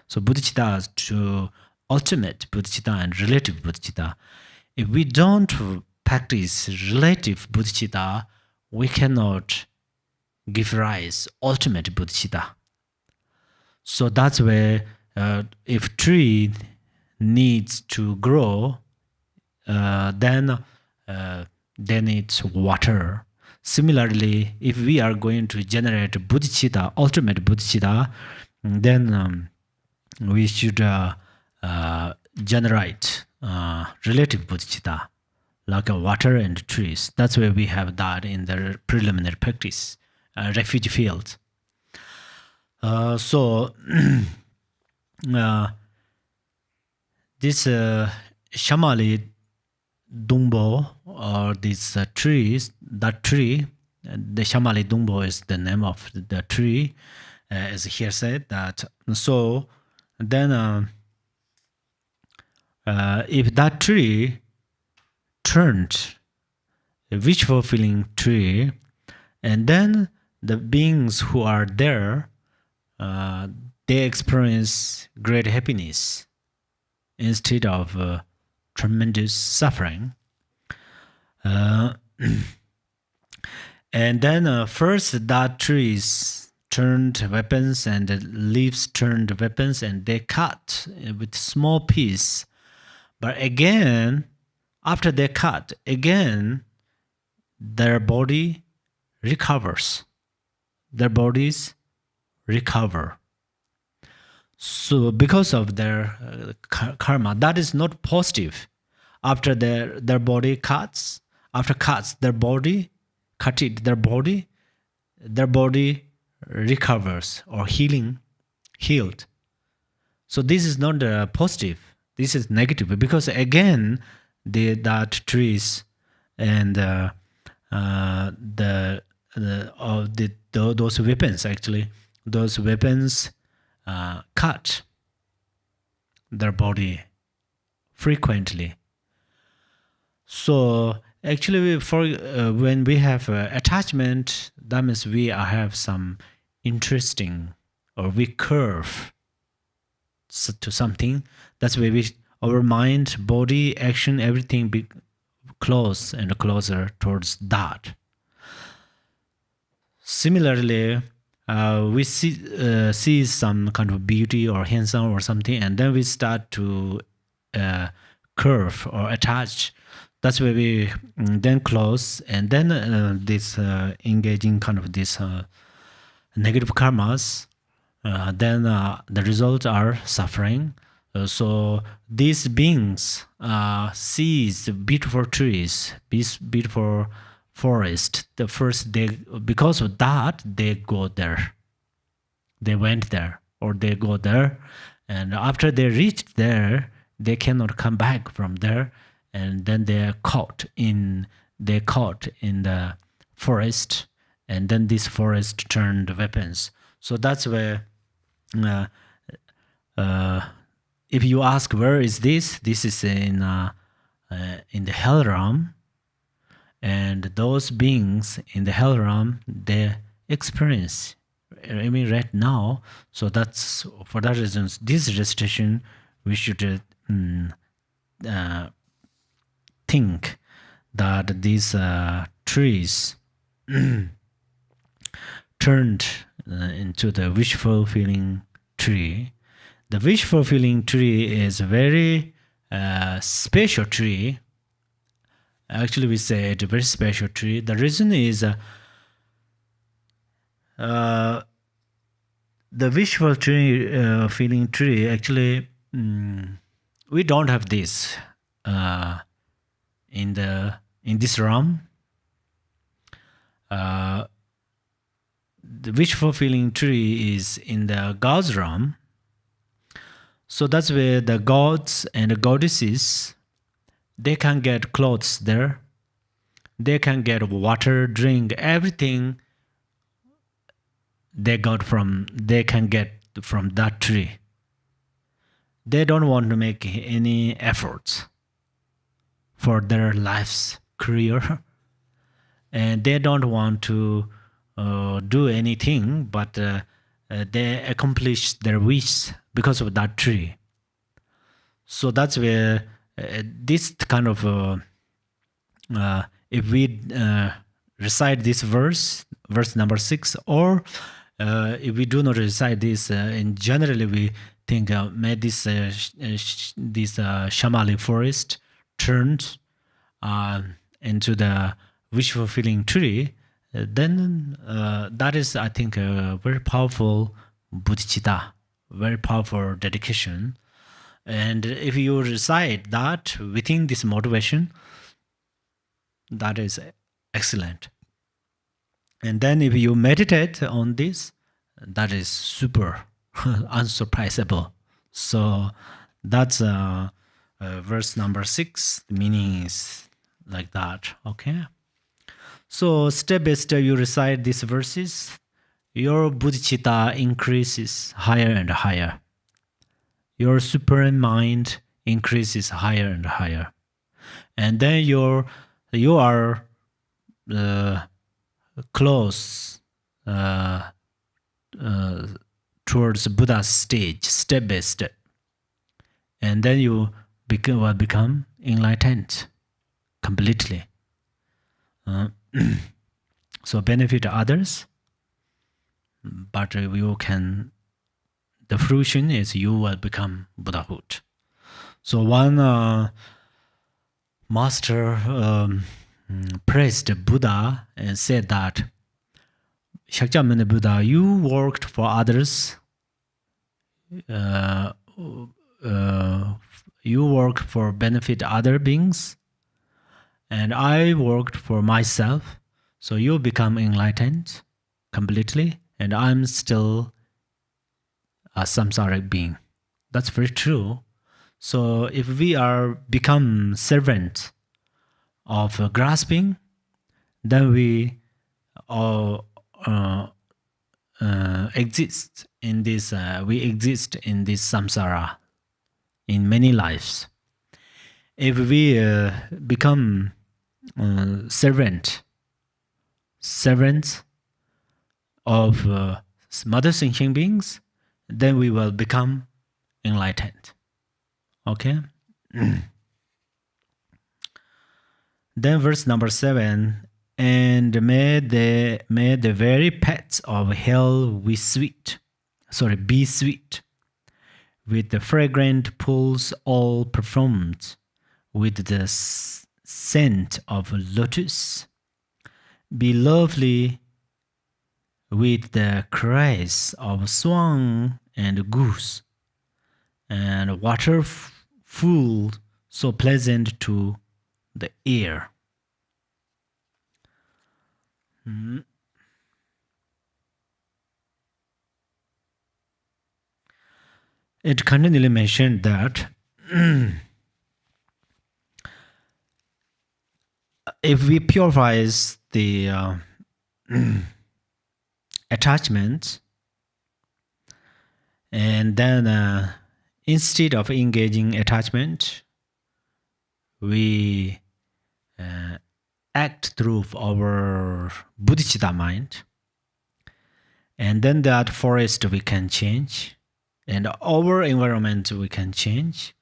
So Bodhichitta is to ultimate Bodhichitta and relative Bodhichitta. If we don't practice relative Bodhichitta, we cannot give rise ultimate Bodhichitta. So that's where if tree needs to grow, then they need water. Similarly, if we are going to generate Bodhichitta, ultimate Bodhichitta, then we should generate relative Bodhichitta, like water and trees. That's why we have that in the preliminary practice, refuge fields. So this Shalmali Dungpo, or these trees, that tree, the Shalmali Dungpo is the name of the tree, as here said that. So then if that tree turned a wish-fulfilling tree, and then the beings who are there, they experience great happiness instead of tremendous suffering. And then first that trees turned weapons and the leaves turned weapons, and they cut with small piece. But again, after they cut, again, their body recovers. Their bodies recover. So because of their karma, that is not positive. After their body cuts, after cuts, their body recovers or healed. So this is not positive. This is negative, because again, that trees and those weapons, actually, those weapons cut their body frequently. So actually, when we have attachment, that means we have some interesting, or we curve to something. That's why our mind, body, action, everything be close and closer towards that. Similarly, we see some kind of beauty or handsome or something, and then we start to curve or attach. That's why we then close, and then this engaging kind of this negative karmas. Then the results are suffering. So these beings sees beautiful trees, beautiful forest. The first because of that, they go there. They went there, or they go there, and after they reached there, they cannot come back from there, and then they are caught in the forest, and then this forest turned weapons. So that's where. If you ask where is this is in the hell realm, and those beings in the hell realm, they experience, I mean, right now. So that's for that reason. This recitation we should think that these trees turned into the wish-fulfilling tree. The wish-fulfilling tree is a very special tree. Actually, we say it's a very special tree. The reason is the wish-fulfilling tree, actually, we don't have this in this realm. The wish-fulfilling tree is in the God's realm. So that's where the gods and the goddesses, they can get clothes there. They can get water, drink, everything they can get from that tree. They don't want to make any efforts for their life's career. And they don't want to do anything, but they accomplish their wish because of that tree. So that's where this kind of, if we recite this verse number 6, or if we do not recite this, in generally we think, may this Shalmali forest turned into the wish-fulfilling tree, then that is, I think, a very powerful Bodhichitta, very powerful dedication. And if you recite that within this motivation, that is excellent. And then if you meditate on this, that is super unsurprisable. So that's verse number 6. The meaning is like that. Okay. So step by step you recite these verses, your bodhicitta increases higher and higher. Your supreme mind increases higher and higher. And then you are close towards Buddha's stage, step by step. And then you will become enlightened completely. So benefit others, but the fruition is you will become Buddhahood. So one master praised Buddha and said that, Shakyamuni Buddha, you worked for others, you worked for benefit other beings, and I worked for myself. So you become enlightened completely, and I'm still a samsaric being. That's very true. So if we are become servant of grasping, then we exist in this. We exist in this samsara in many lives. If we become servants of mother sentient beings, then we will become enlightened. Okay? Then verse number 7, and may the very pets of hell be sweet, with the fragrant pools all perfumed, with the scent of lotus, be lovely with the cries of swan and goose, and water full so pleasant to the ear. It continually mentioned that if we purify the attachment, and then instead of engaging attachment, we act through our bodhicitta mind, and then that forest we can change, and our environment we can change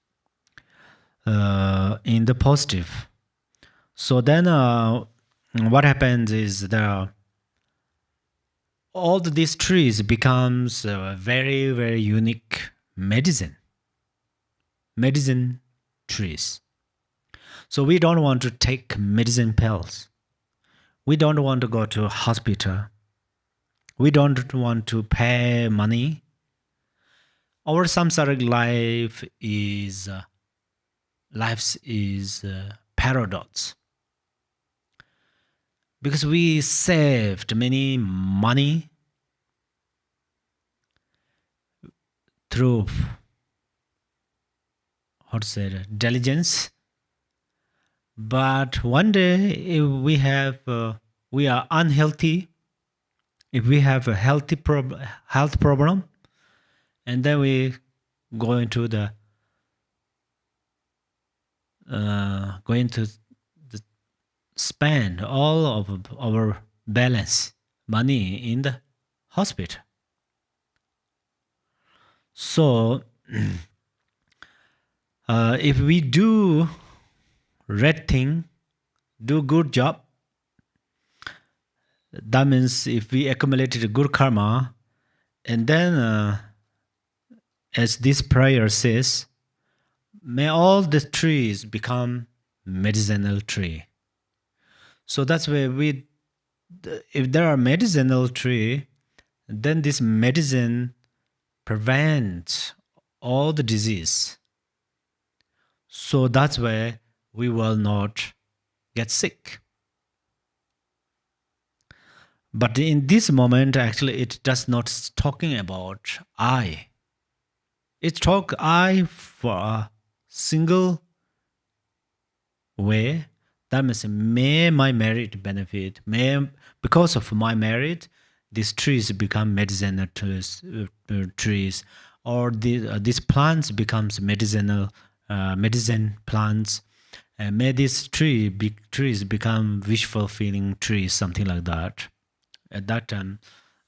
in the positive. So then what happens is all these trees becomes a very, very unique medicine trees. So we don't want to take medicine pills. We don't want to go to hospital. We don't want to pay money. Our samsaric life is paradox. Because we saved many money through diligence. But one day, if we are unhealthy, if we have a health problem, and then we going to spend all of our balance money in the hospital. So, if we do right thing, do good job, that means if we accumulated good karma, and then as this prayer says, may all the trees become medicinal tree. So that's why if there are medicinal tree, then this medicine prevents all the disease. So that's why we will not get sick. But in this moment, actually, it does not talking about I. It talk I for a single way. That means may my merit benefit. Because of my merit, these trees become medicinal trees, or these plants becomes medicine plants. May these trees become wish-fulfilling trees, something like that. At that time,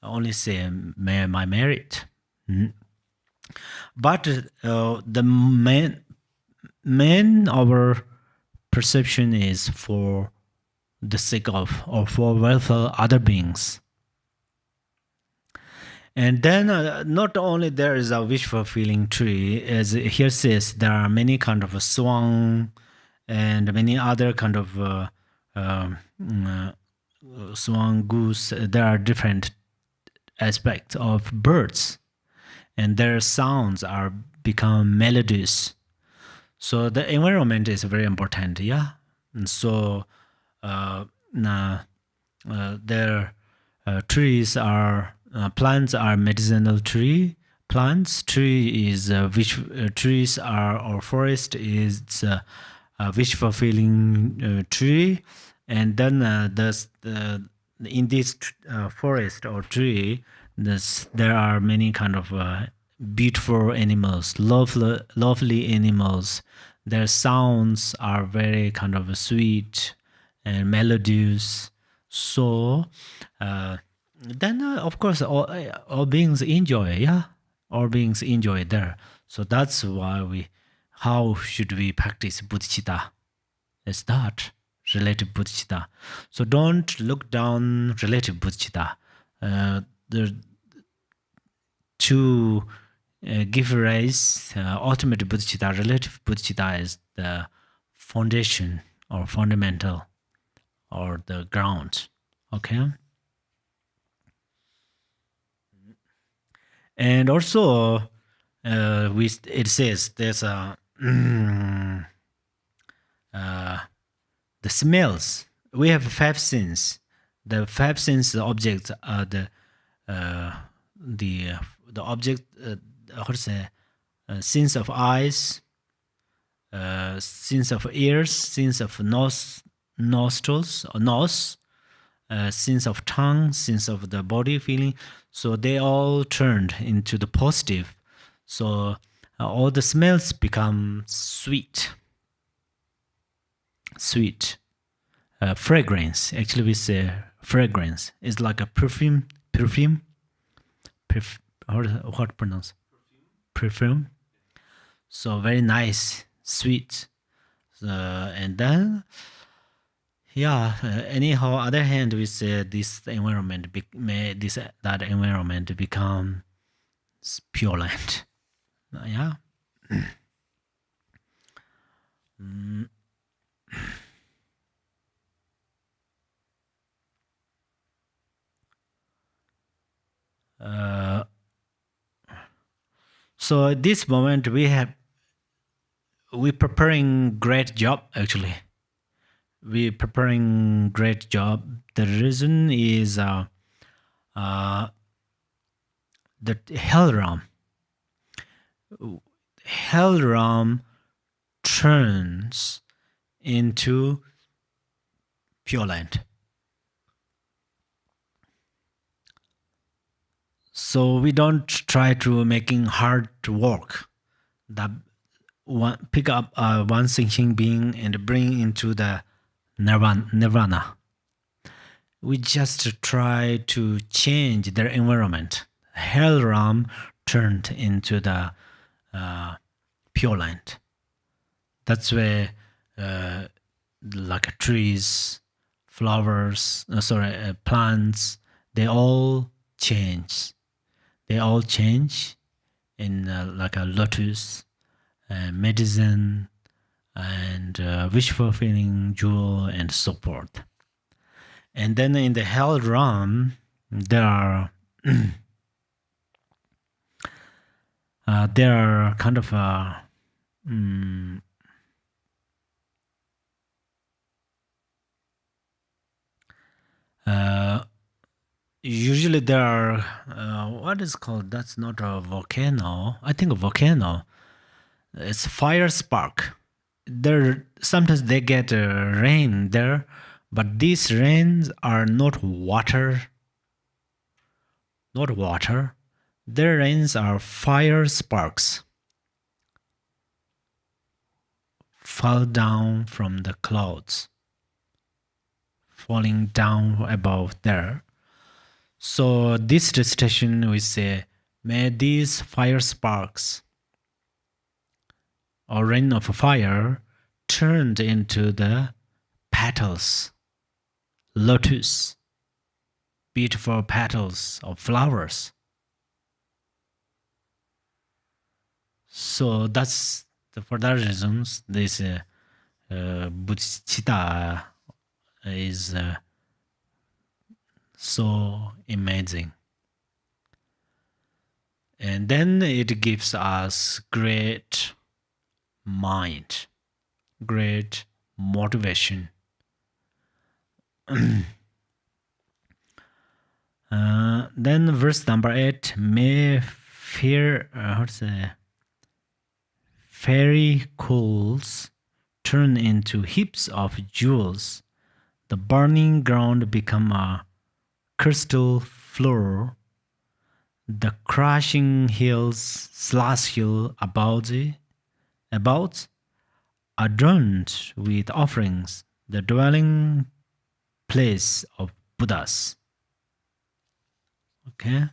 I only say may my merit. But the main our perception is for the sake of or for welfare other beings. And then not only there is a wish fulfilling tree, as here says, there are many kind of a swan and many other kind of swan, goose. There are different aspects of birds, and their sounds are become melodious. So the environment is very important, yeah. And so their trees are plants are medicinal tree. Plants tree is which trees are or forest is wish fulfilling tree, and then in this forest or tree, there are many kind of beautiful animals, lovely animals. Their sounds are very kind of sweet and melodious. So then, of course, all beings enjoy, yeah? All beings enjoy there. So that's why how should we practice Bodhichitta? Is that relative Bodhichitta? So don't look down relative Bodhichitta. To give rise ultimate Bodhichitta, relative Bodhichitta is the foundation or fundamental or the ground. Okay? And also, it says there's a the smells. We have 5 senses. The 5 sense objects are the object. How to say? Sense of eyes, sense of ears, sense of nostrils or nose, sense of tongue, sense of the body feeling. So they all turned into the positive. So all the smells become sweet. Fragrance. Actually, we say fragrance. It's like a perfume. How to pronounce? Perfume. So very nice, sweet. And then Anyhow, other hand, we say this environment that environment become pure land. Yeah. Mm. So at this moment we preparing great job actually. We preparing great job. The reason is that hell realm turns into pure land. So we don't try to making hard work. That pick up one thinking being and bring into the nirvana. We just try to change their environment. Hell realm turned into the pure land. That's where like trees, flowers, plants, they all change. They all change in like a lotus, medicine, and wish fulfilling jewel, and so forth. And then in the hell realm, there are kind of usually there are what is called, that's not a volcano, I think a volcano, it's fire spark. There sometimes they get rain there, but these rains are not water. Their rains are fire sparks fall down from the clouds, falling down above there. So this recitation we say, may these fire sparks or rain of fire turned into the petals, lotus, beautiful petals of flowers. So that's for that reasons this Bodhichitta is so amazing. And then it gives us great mind, great motivation. Then verse number 8, may fairy coals turn into heaps of jewels. The burning ground become a crystal floor. The crashing hills slash hill about adorned with offerings, the dwelling place of Buddhas. Okay.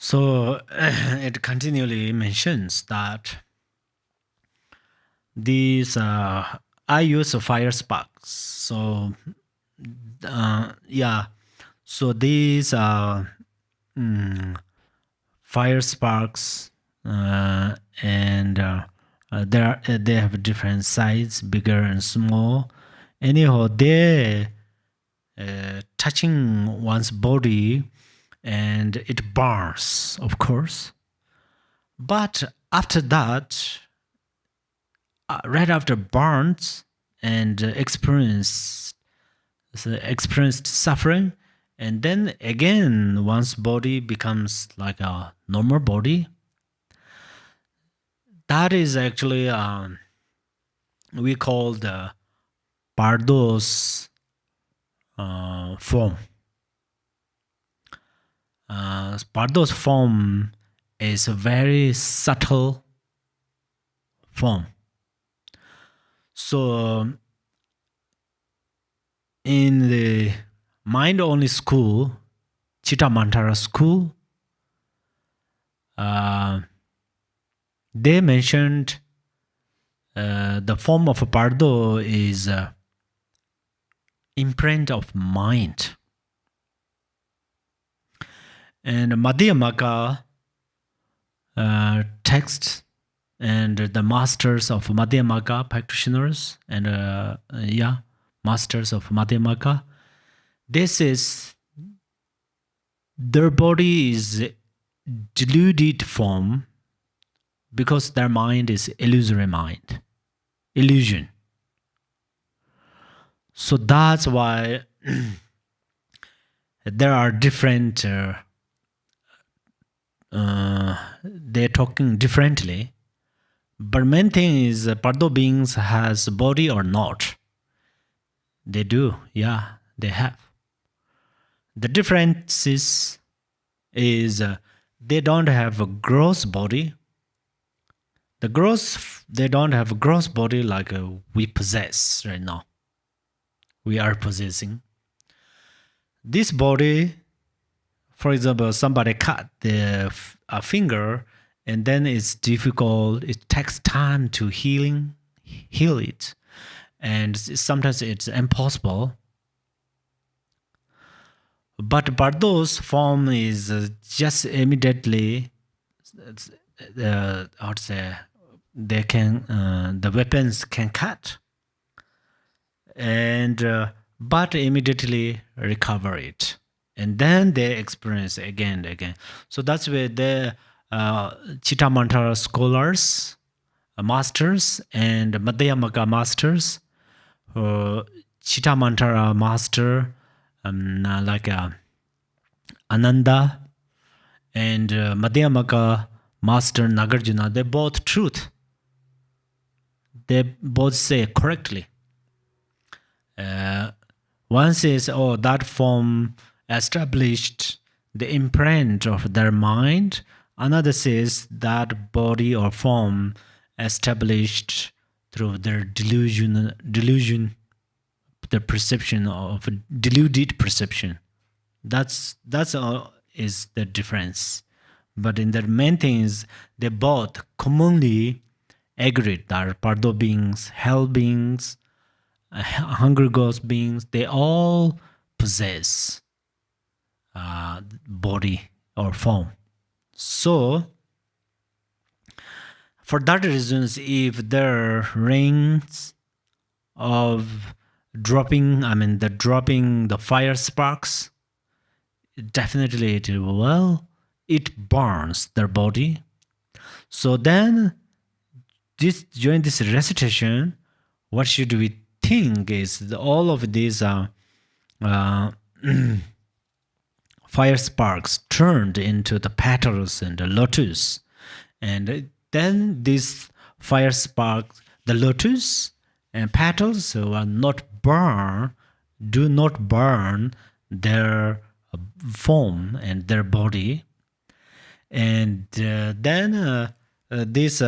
So it continually mentions that these I use fire sparks. So so these fire sparks and they have different sizes, bigger and small. Anyhow, they touching one's body and it burns, of course. But after that, right after burns and experienced suffering, and then again one's body becomes like a normal body. That is actually we call the Bardo's form. Bardo's form is a very subtle form. So in the mind-only school, Chitta Mantra school, they mentioned the form of Bardo is imprint of mind. And Madhyamaka texts and the masters of Madhyamaka practitioners and masters of Madhyamaka, this is their body is deluded form because their mind is illusory mind, illusion. So that's why there are different, they're talking differently. But main thing is Pardo beings has body or not. They do, yeah, they have. The difference is they don't have a gross body. They don't have a gross body like we possess right now. We are possessing. This body, for example, somebody cut a finger and then it's difficult. It takes time to heal it. And sometimes it's impossible. But Bardo's form is just immediately, how to say, they can, the weapons can cut. And but immediately recover it. And then they experience again and again. So that's where the Chitta Mantra scholars, masters, and Madhyamaka masters, Chitta Mantra master, like Ananda, and Madhyamaka master Nagarjuna, they both truth. They both say correctly. One says, oh, that form established the imprint of their mind. Another says that body or form established through their delusion, the perception of deluded perception. That's all is the difference. But in the main things, they both commonly agree that Pardo beings, hell beings, hungry ghost beings, they all possess body or form. So, for that reasons, if there are rings of dropping the fire sparks, definitely it burns their body. So then, during this recitation, what should we think is all of these fire sparks turned into the petals and the lotus, and then these fire sparks, the lotus and petals, do not burn their form and their body, and then this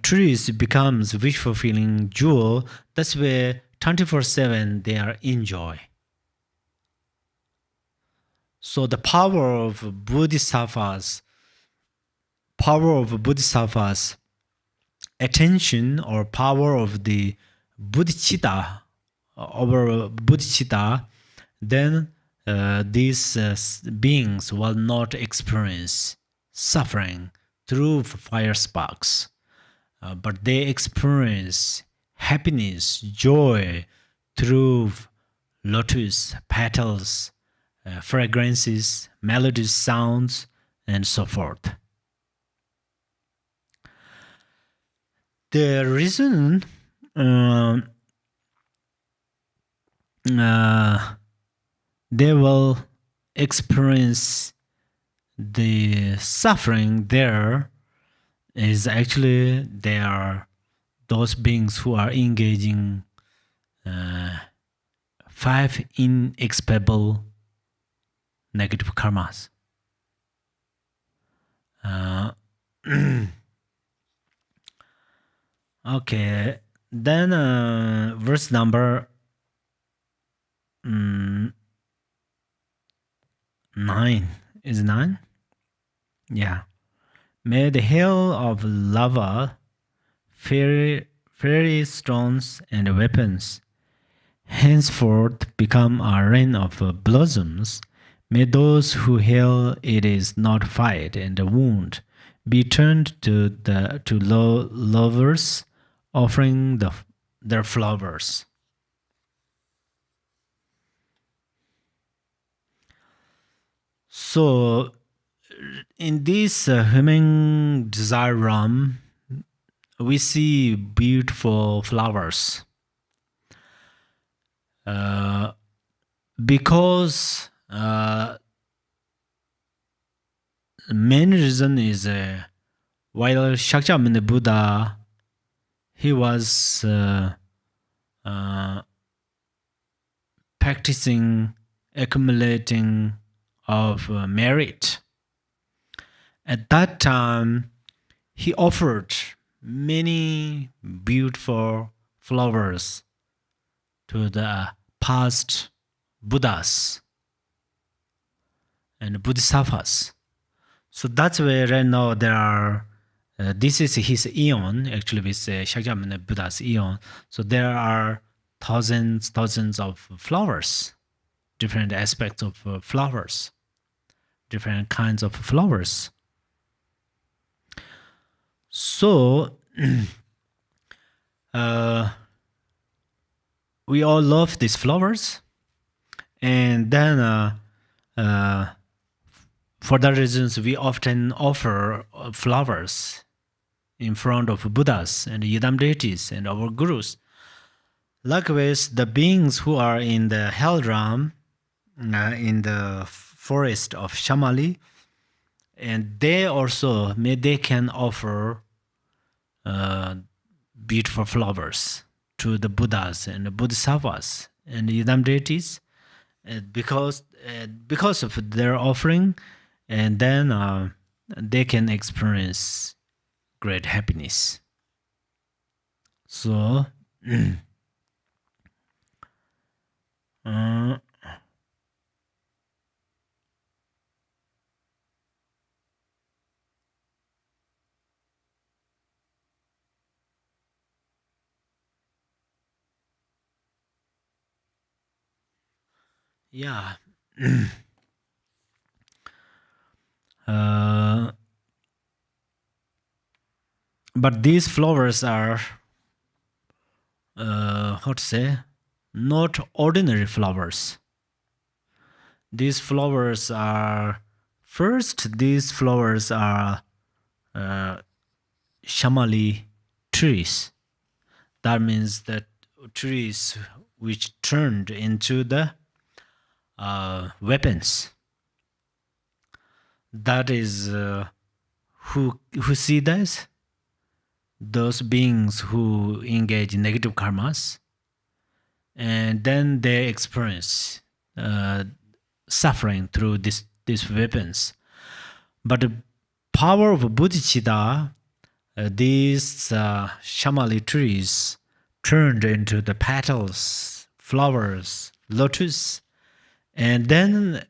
trees becomes wish-fulfilling jewel. That's where 24/7 they are in joy. So the power of Bodhisattvas, attention, or power of the Bodhichitta, then these beings will not experience suffering through fire sparks, but they experience happiness, joy through lotus petals, fragrances, melodies, sounds, and so forth. The reason they will experience the suffering there is actually they are those beings who are engaging 5 inexpiable negative karmas. Okay, then verse number 9. Is 9? Yeah. May the hail of lava, fairy stones, and weapons henceforth become a rain of blossoms. May those who hail it is not fight and wound be turned to lovers, offering their flowers. So, in this human desire realm, we see beautiful flowers. Because main reason is while Shakyamuni Buddha, he was practicing accumulating of merit. At that time, he offered many beautiful flowers to the past Buddhas and Bodhisattvas. So that's where right now there are, this is his eon, actually with Shakyamuni Buddha's eon. So there are thousands of flowers, different aspects of flowers, different kinds of flowers. So we all love these flowers, and then for that reasons we often offer flowers in front of Buddhas and Yidam deities and our gurus. Likewise, the beings who are in the hell realm, in the forest of Shalmali, and they also they can offer beautiful flowers to the Buddhas and the Bodhisattvas and the Yidam deities, because of their offering, and then they can experience great happiness. So yeah. But these flowers are, how to say, not ordinary flowers. These flowers are, first, these flowers are Shalmali trees. That means that trees which turned into the weapons. That is who see this? Those beings who engage in negative karmas, and then they experience suffering through these weapons. But the power of Bodhichitta, these Shalmali trees turned into the petals, flowers, lotus, and then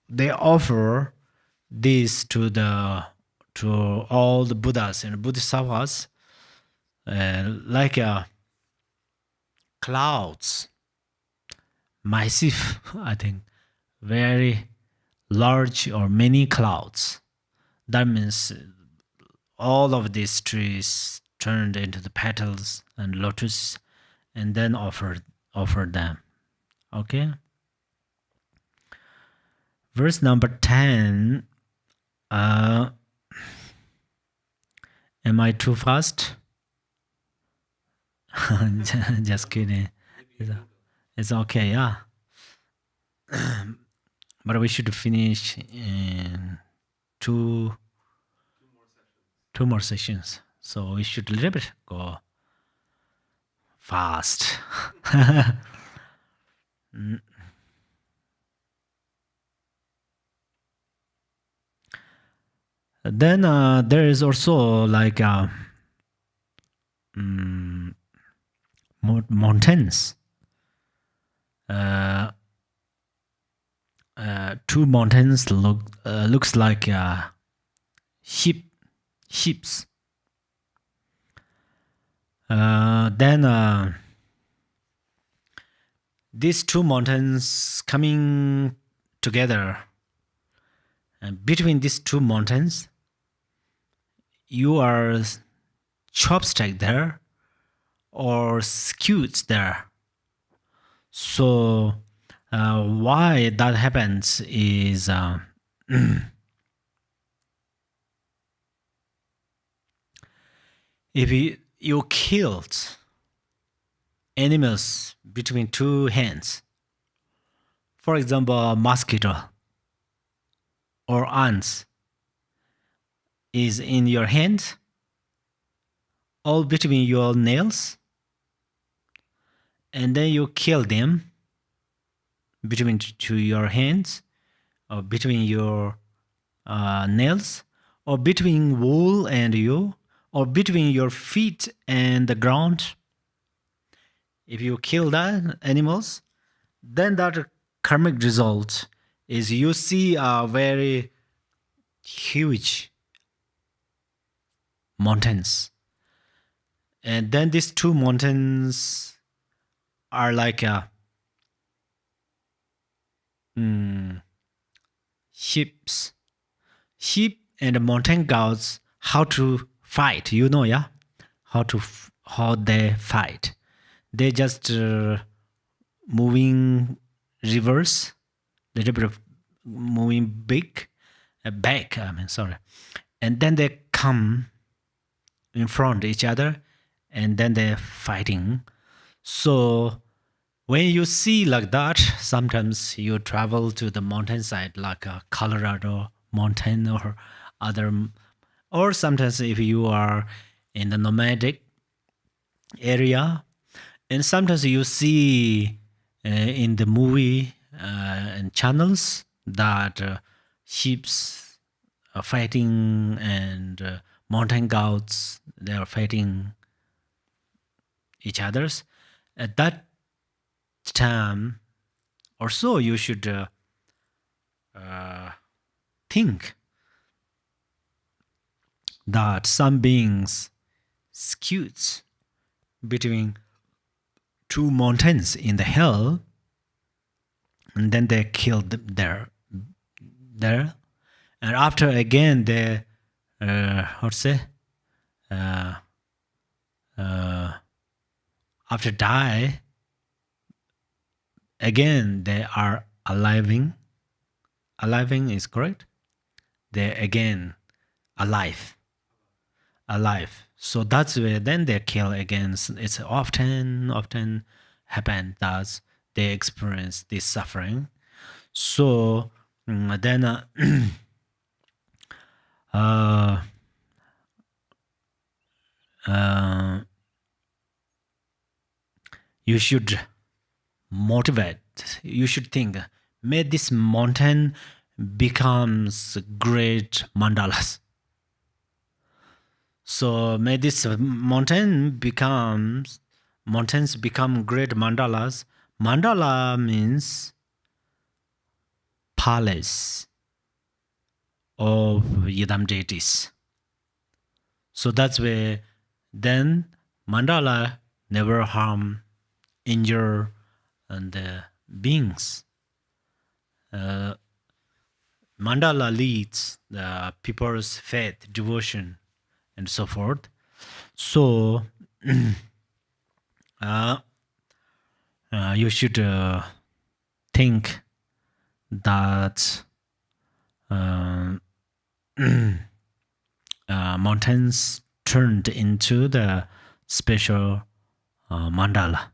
they offer this to all the Buddhas and Bodhisattvas, like clouds, massive, I think, very large or many clouds. That means all of these trees turned into the petals and lotus, and then offer them. Okay. Verse number 10. Am I too fast? Just kidding. It's okay, yeah. But we should finish in two more sessions. So we should a little bit go fast. Then there is also like mountains. Two mountains looks like sheeps. Then these two mountains coming together, and between these two mountains, you are chopstick there or skewers there. So why that happens is if you killed animals between two hands, for example, a mosquito or ants is in your hand, all between your nails, and then you kill them between to your hands or between your nails or between wool and you or between your feet and the ground. If you kill that animals, then that karmic result is you see a very huge mountains, and then these two mountains are like sheep and mountain gods. How to fight, yeah, how they fight. They just moving reverse, little bit of moving back. And then they come in front of each other, and then they're fighting. So when you see like that, sometimes you travel to the mountainside, like a Colorado mountain or other, or sometimes if you are in the nomadic area, and sometimes you see in the movie and channels that sheeps are fighting and mountain goats, they are fighting each others. At that time or so, you should think that some beings skewed between two mountains in the hell, and then they killed there, and after again they after die again, they are aliving is correct, they again alive. So that's where then they kill again. It's often happen that they experience this suffering. So then you should motivate, you should think, may this mountain becomes great mandalas. So may this mountains become great mandalas. Mandala means palace of Yidam deities. So that's where then mandala never harm, injure the beings. Mandala leads the people's faith, devotion, and so forth. So you should think that mountains turned into the special mandala.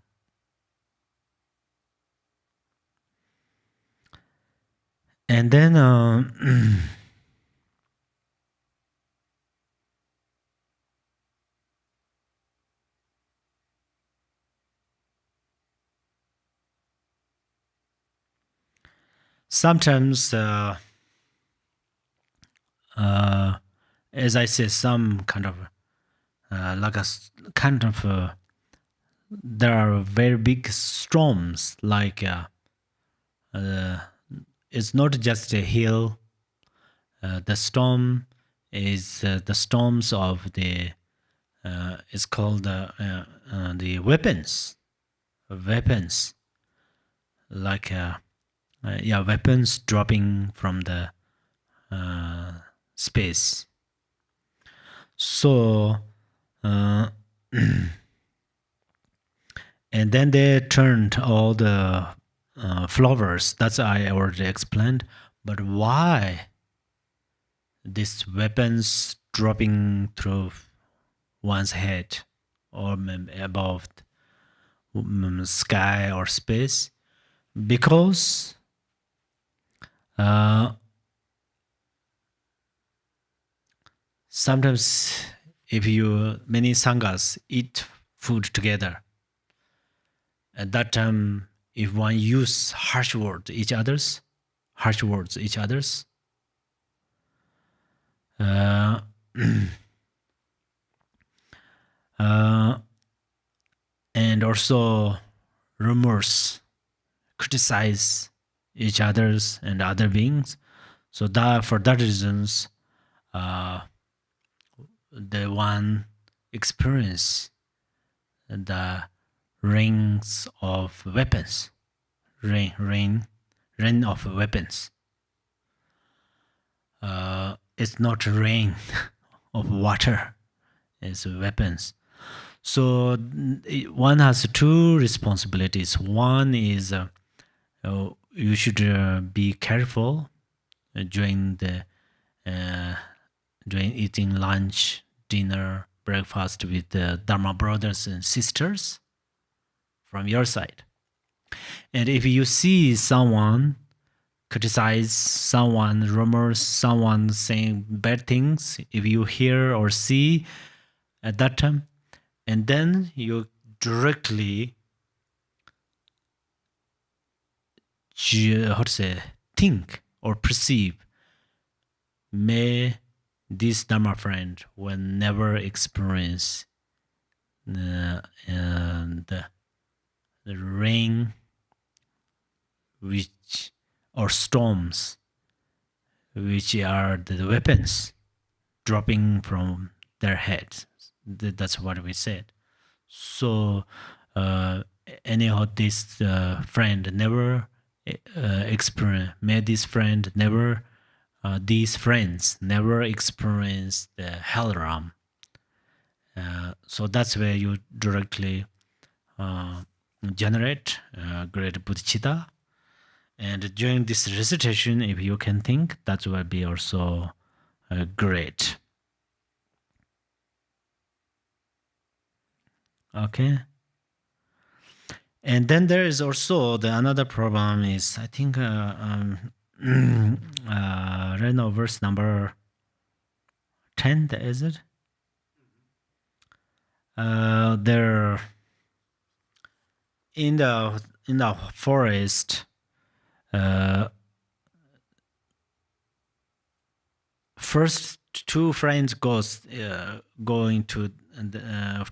And then sometimes, as I say, some kind of like a kind of there are very big storms, like it's not just a hill. The storm is the storms of the it's called the weapons, like weapons dropping from the space. So and then they turned all the flowers. That's I already explained. But why these weapons dropping through one's head or above sky or space? Because sometimes if many sanghas eat food together, at that time, if one use harsh words each others, and also rumors criticize each others and other beings. So that for that reasons, the one experience the rings of weapons, rain of weapons. It's not rain of water, it's weapons. So one has two responsibilities. One is you should be careful during eating lunch, dinner, breakfast with the Dharma brothers and sisters from your side. And if you see someone criticize someone, rumors, someone saying bad things, if you hear or see at that time, and then you directly think or perceive, may this Dharma friend will never experience the rain or storms which are the weapons dropping from their heads. That's what we said. So anyhow, this friend never experience. May this friend never, these friends never experience the hell realm. So that's where you directly generate great Bodhichitta. And during this recitation, if you can think, that will be also great. Okay. And then there is also another problem is, I think, right now, verse number 10, is it? There in the forest, first two friends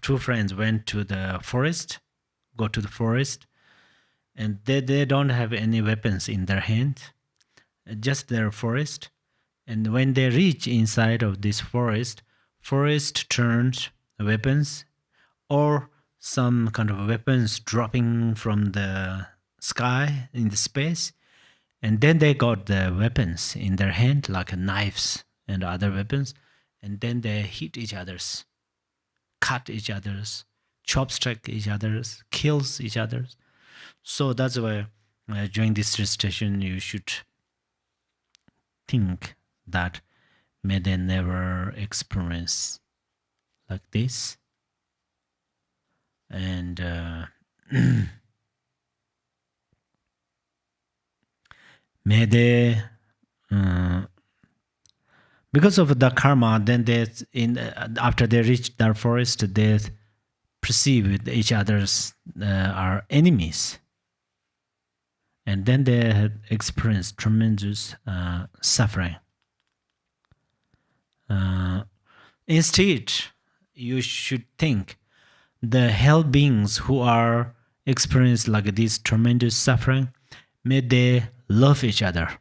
two friends went to the forest, and they don't have any weapons in their hand, just their forest. And when they reach inside of this forest turned weapons or some kind of weapons dropping from the sky in the space, and then they got the weapons in their hand like knives and other weapons, and then they hit each other's, cut each other's, chopstick each other's, kills each other's. So that's why during this recitation you should think that may they never experience like this. And may they, because of the karma, then after they reach their forest, they perceive each other's are enemies, and then they experience tremendous suffering. Instead, you should think the hell beings who are experiencing like this tremendous suffering, may they love each other.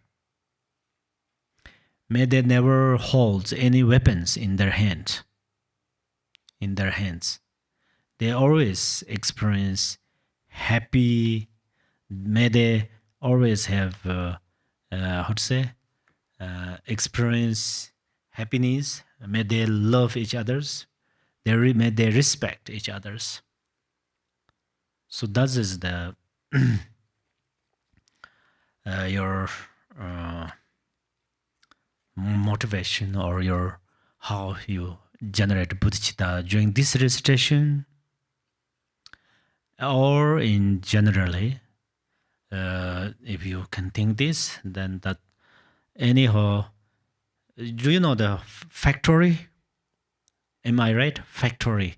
May they never hold any weapons in their hands. They always experience happy. May they always have experience happiness. May they love each others. May they respect each others. So that is the your motivation, or your how you generate bodhicitta during this recitation, or in generally. If you can think this, then that anyhow. Do you know the factory? Am I right? Factory.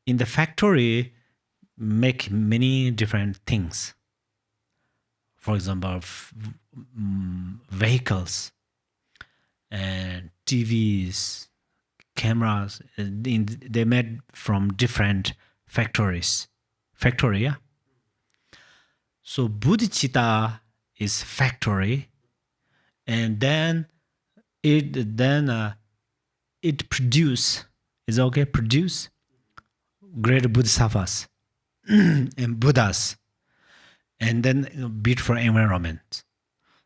In the factory, make many different things. For example, vehicles and TVs, cameras. They made from different factories. Factory, yeah. So bodhicitta is factory, and then it produce, is okay, produce great bodhisattvas and Buddhas, and then beat for environment.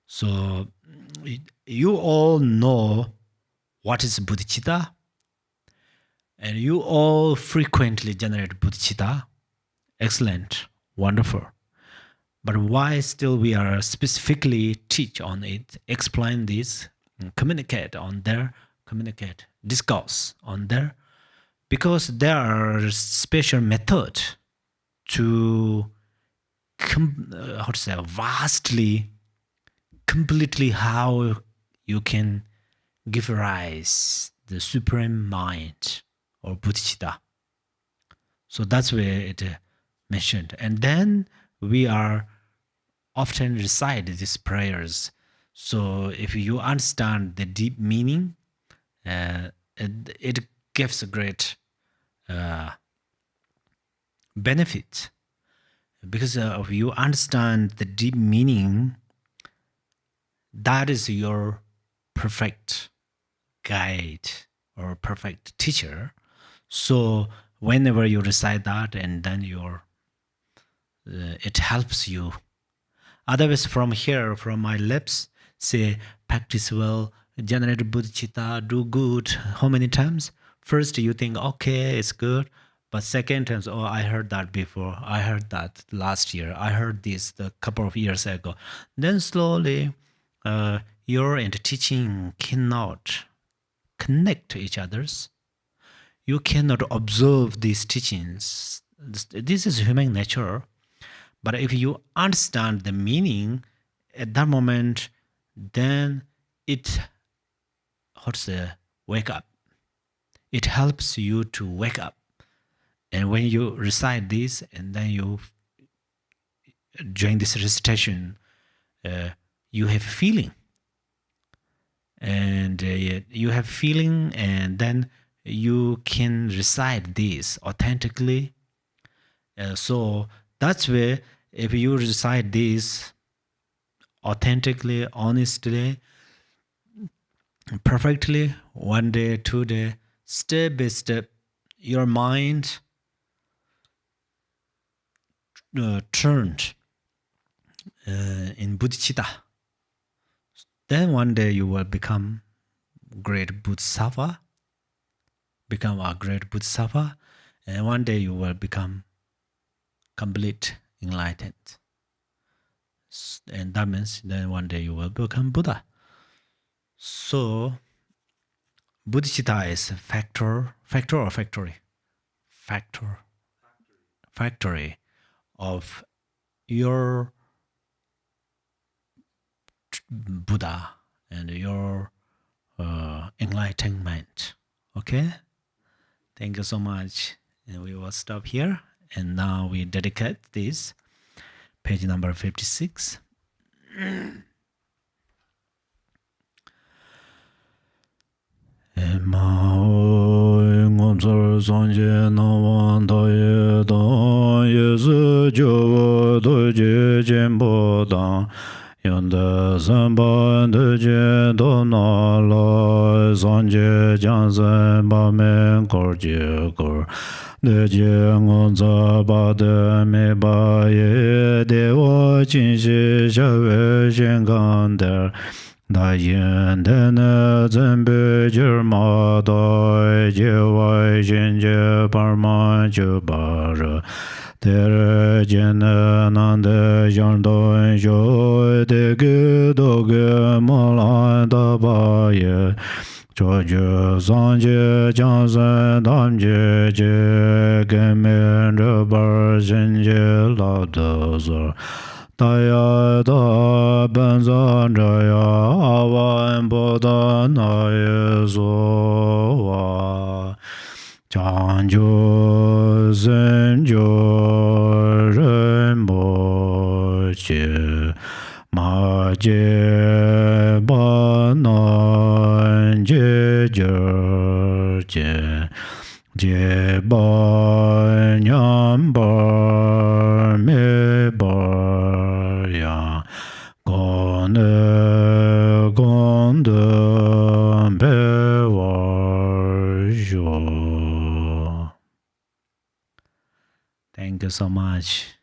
So you all know what is bodhicitta, and you all frequently generate bodhicitta. Excellent, wonderful. But why still we are specifically teach on it, explain this, communicate on there, discuss on there, because there are special method to vastly, completely how you can give rise the supreme mind or bodhicitta. So that's where it mentioned. And then we are often recite these prayers. So if you understand the deep meaning, it gives a great benefit. Because if you understand the deep meaning, that is your perfect guide or perfect teacher. So whenever you recite that, and then it helps you. Otherwise, from here, from my lips, say, practice well, generate bodhicitta, do good. How many times? First, you think, okay, it's good. But second time, oh, I heard that before. I heard that last year. I heard this a couple of years ago. Then slowly, your and teaching cannot connect to each other's. You cannot observe these teachings. This is human nature. But if you understand the meaning at that moment, then it wake up. It helps you to wake up. And when you recite this, and then you during this recitation, you have feeling, and you have feeling, and then you can recite this authentically. So that's where, if you recite this authentically, honestly, perfectly, 1 day, 2 days, step by step, your mind turned in bodhicitta. Then 1 day you will become great bodhisattva, become a great bodhisattva, and 1 day you will become complete enlightened. And that means then 1 day you will become Buddha. So bodhicitta is a factor or factory? Factory of your Buddha and your enlightenment. Okay? Thank you so much. And we will stop here. And now we dedicate this, page number 56. Mao ngomsor sanje nawan daye do jo do je jen bo dang yon de san ba de je do na la san je jiang zhen ba men kor je kor de je ngon za ba de me ba ye de wo jin shi sha wei xian gang de da yin de ne zhen bei ji ma da je wai xian je par ma ju ba re de jian ne nan de yang dong xiu de ge do ge mo lan da ba ye zhuo ju zang jie jiang zhen dam jie jie gen men zhe bar zhen jie lao de zi da ya da ben zan zhe ya wan bo da na ye zuo wa jiang ju zhen ju ren bo jie ma jie ba nan jie jie jie ba nyam ba me ba ya gong ne gong de be wa zhuo. Thank you so much.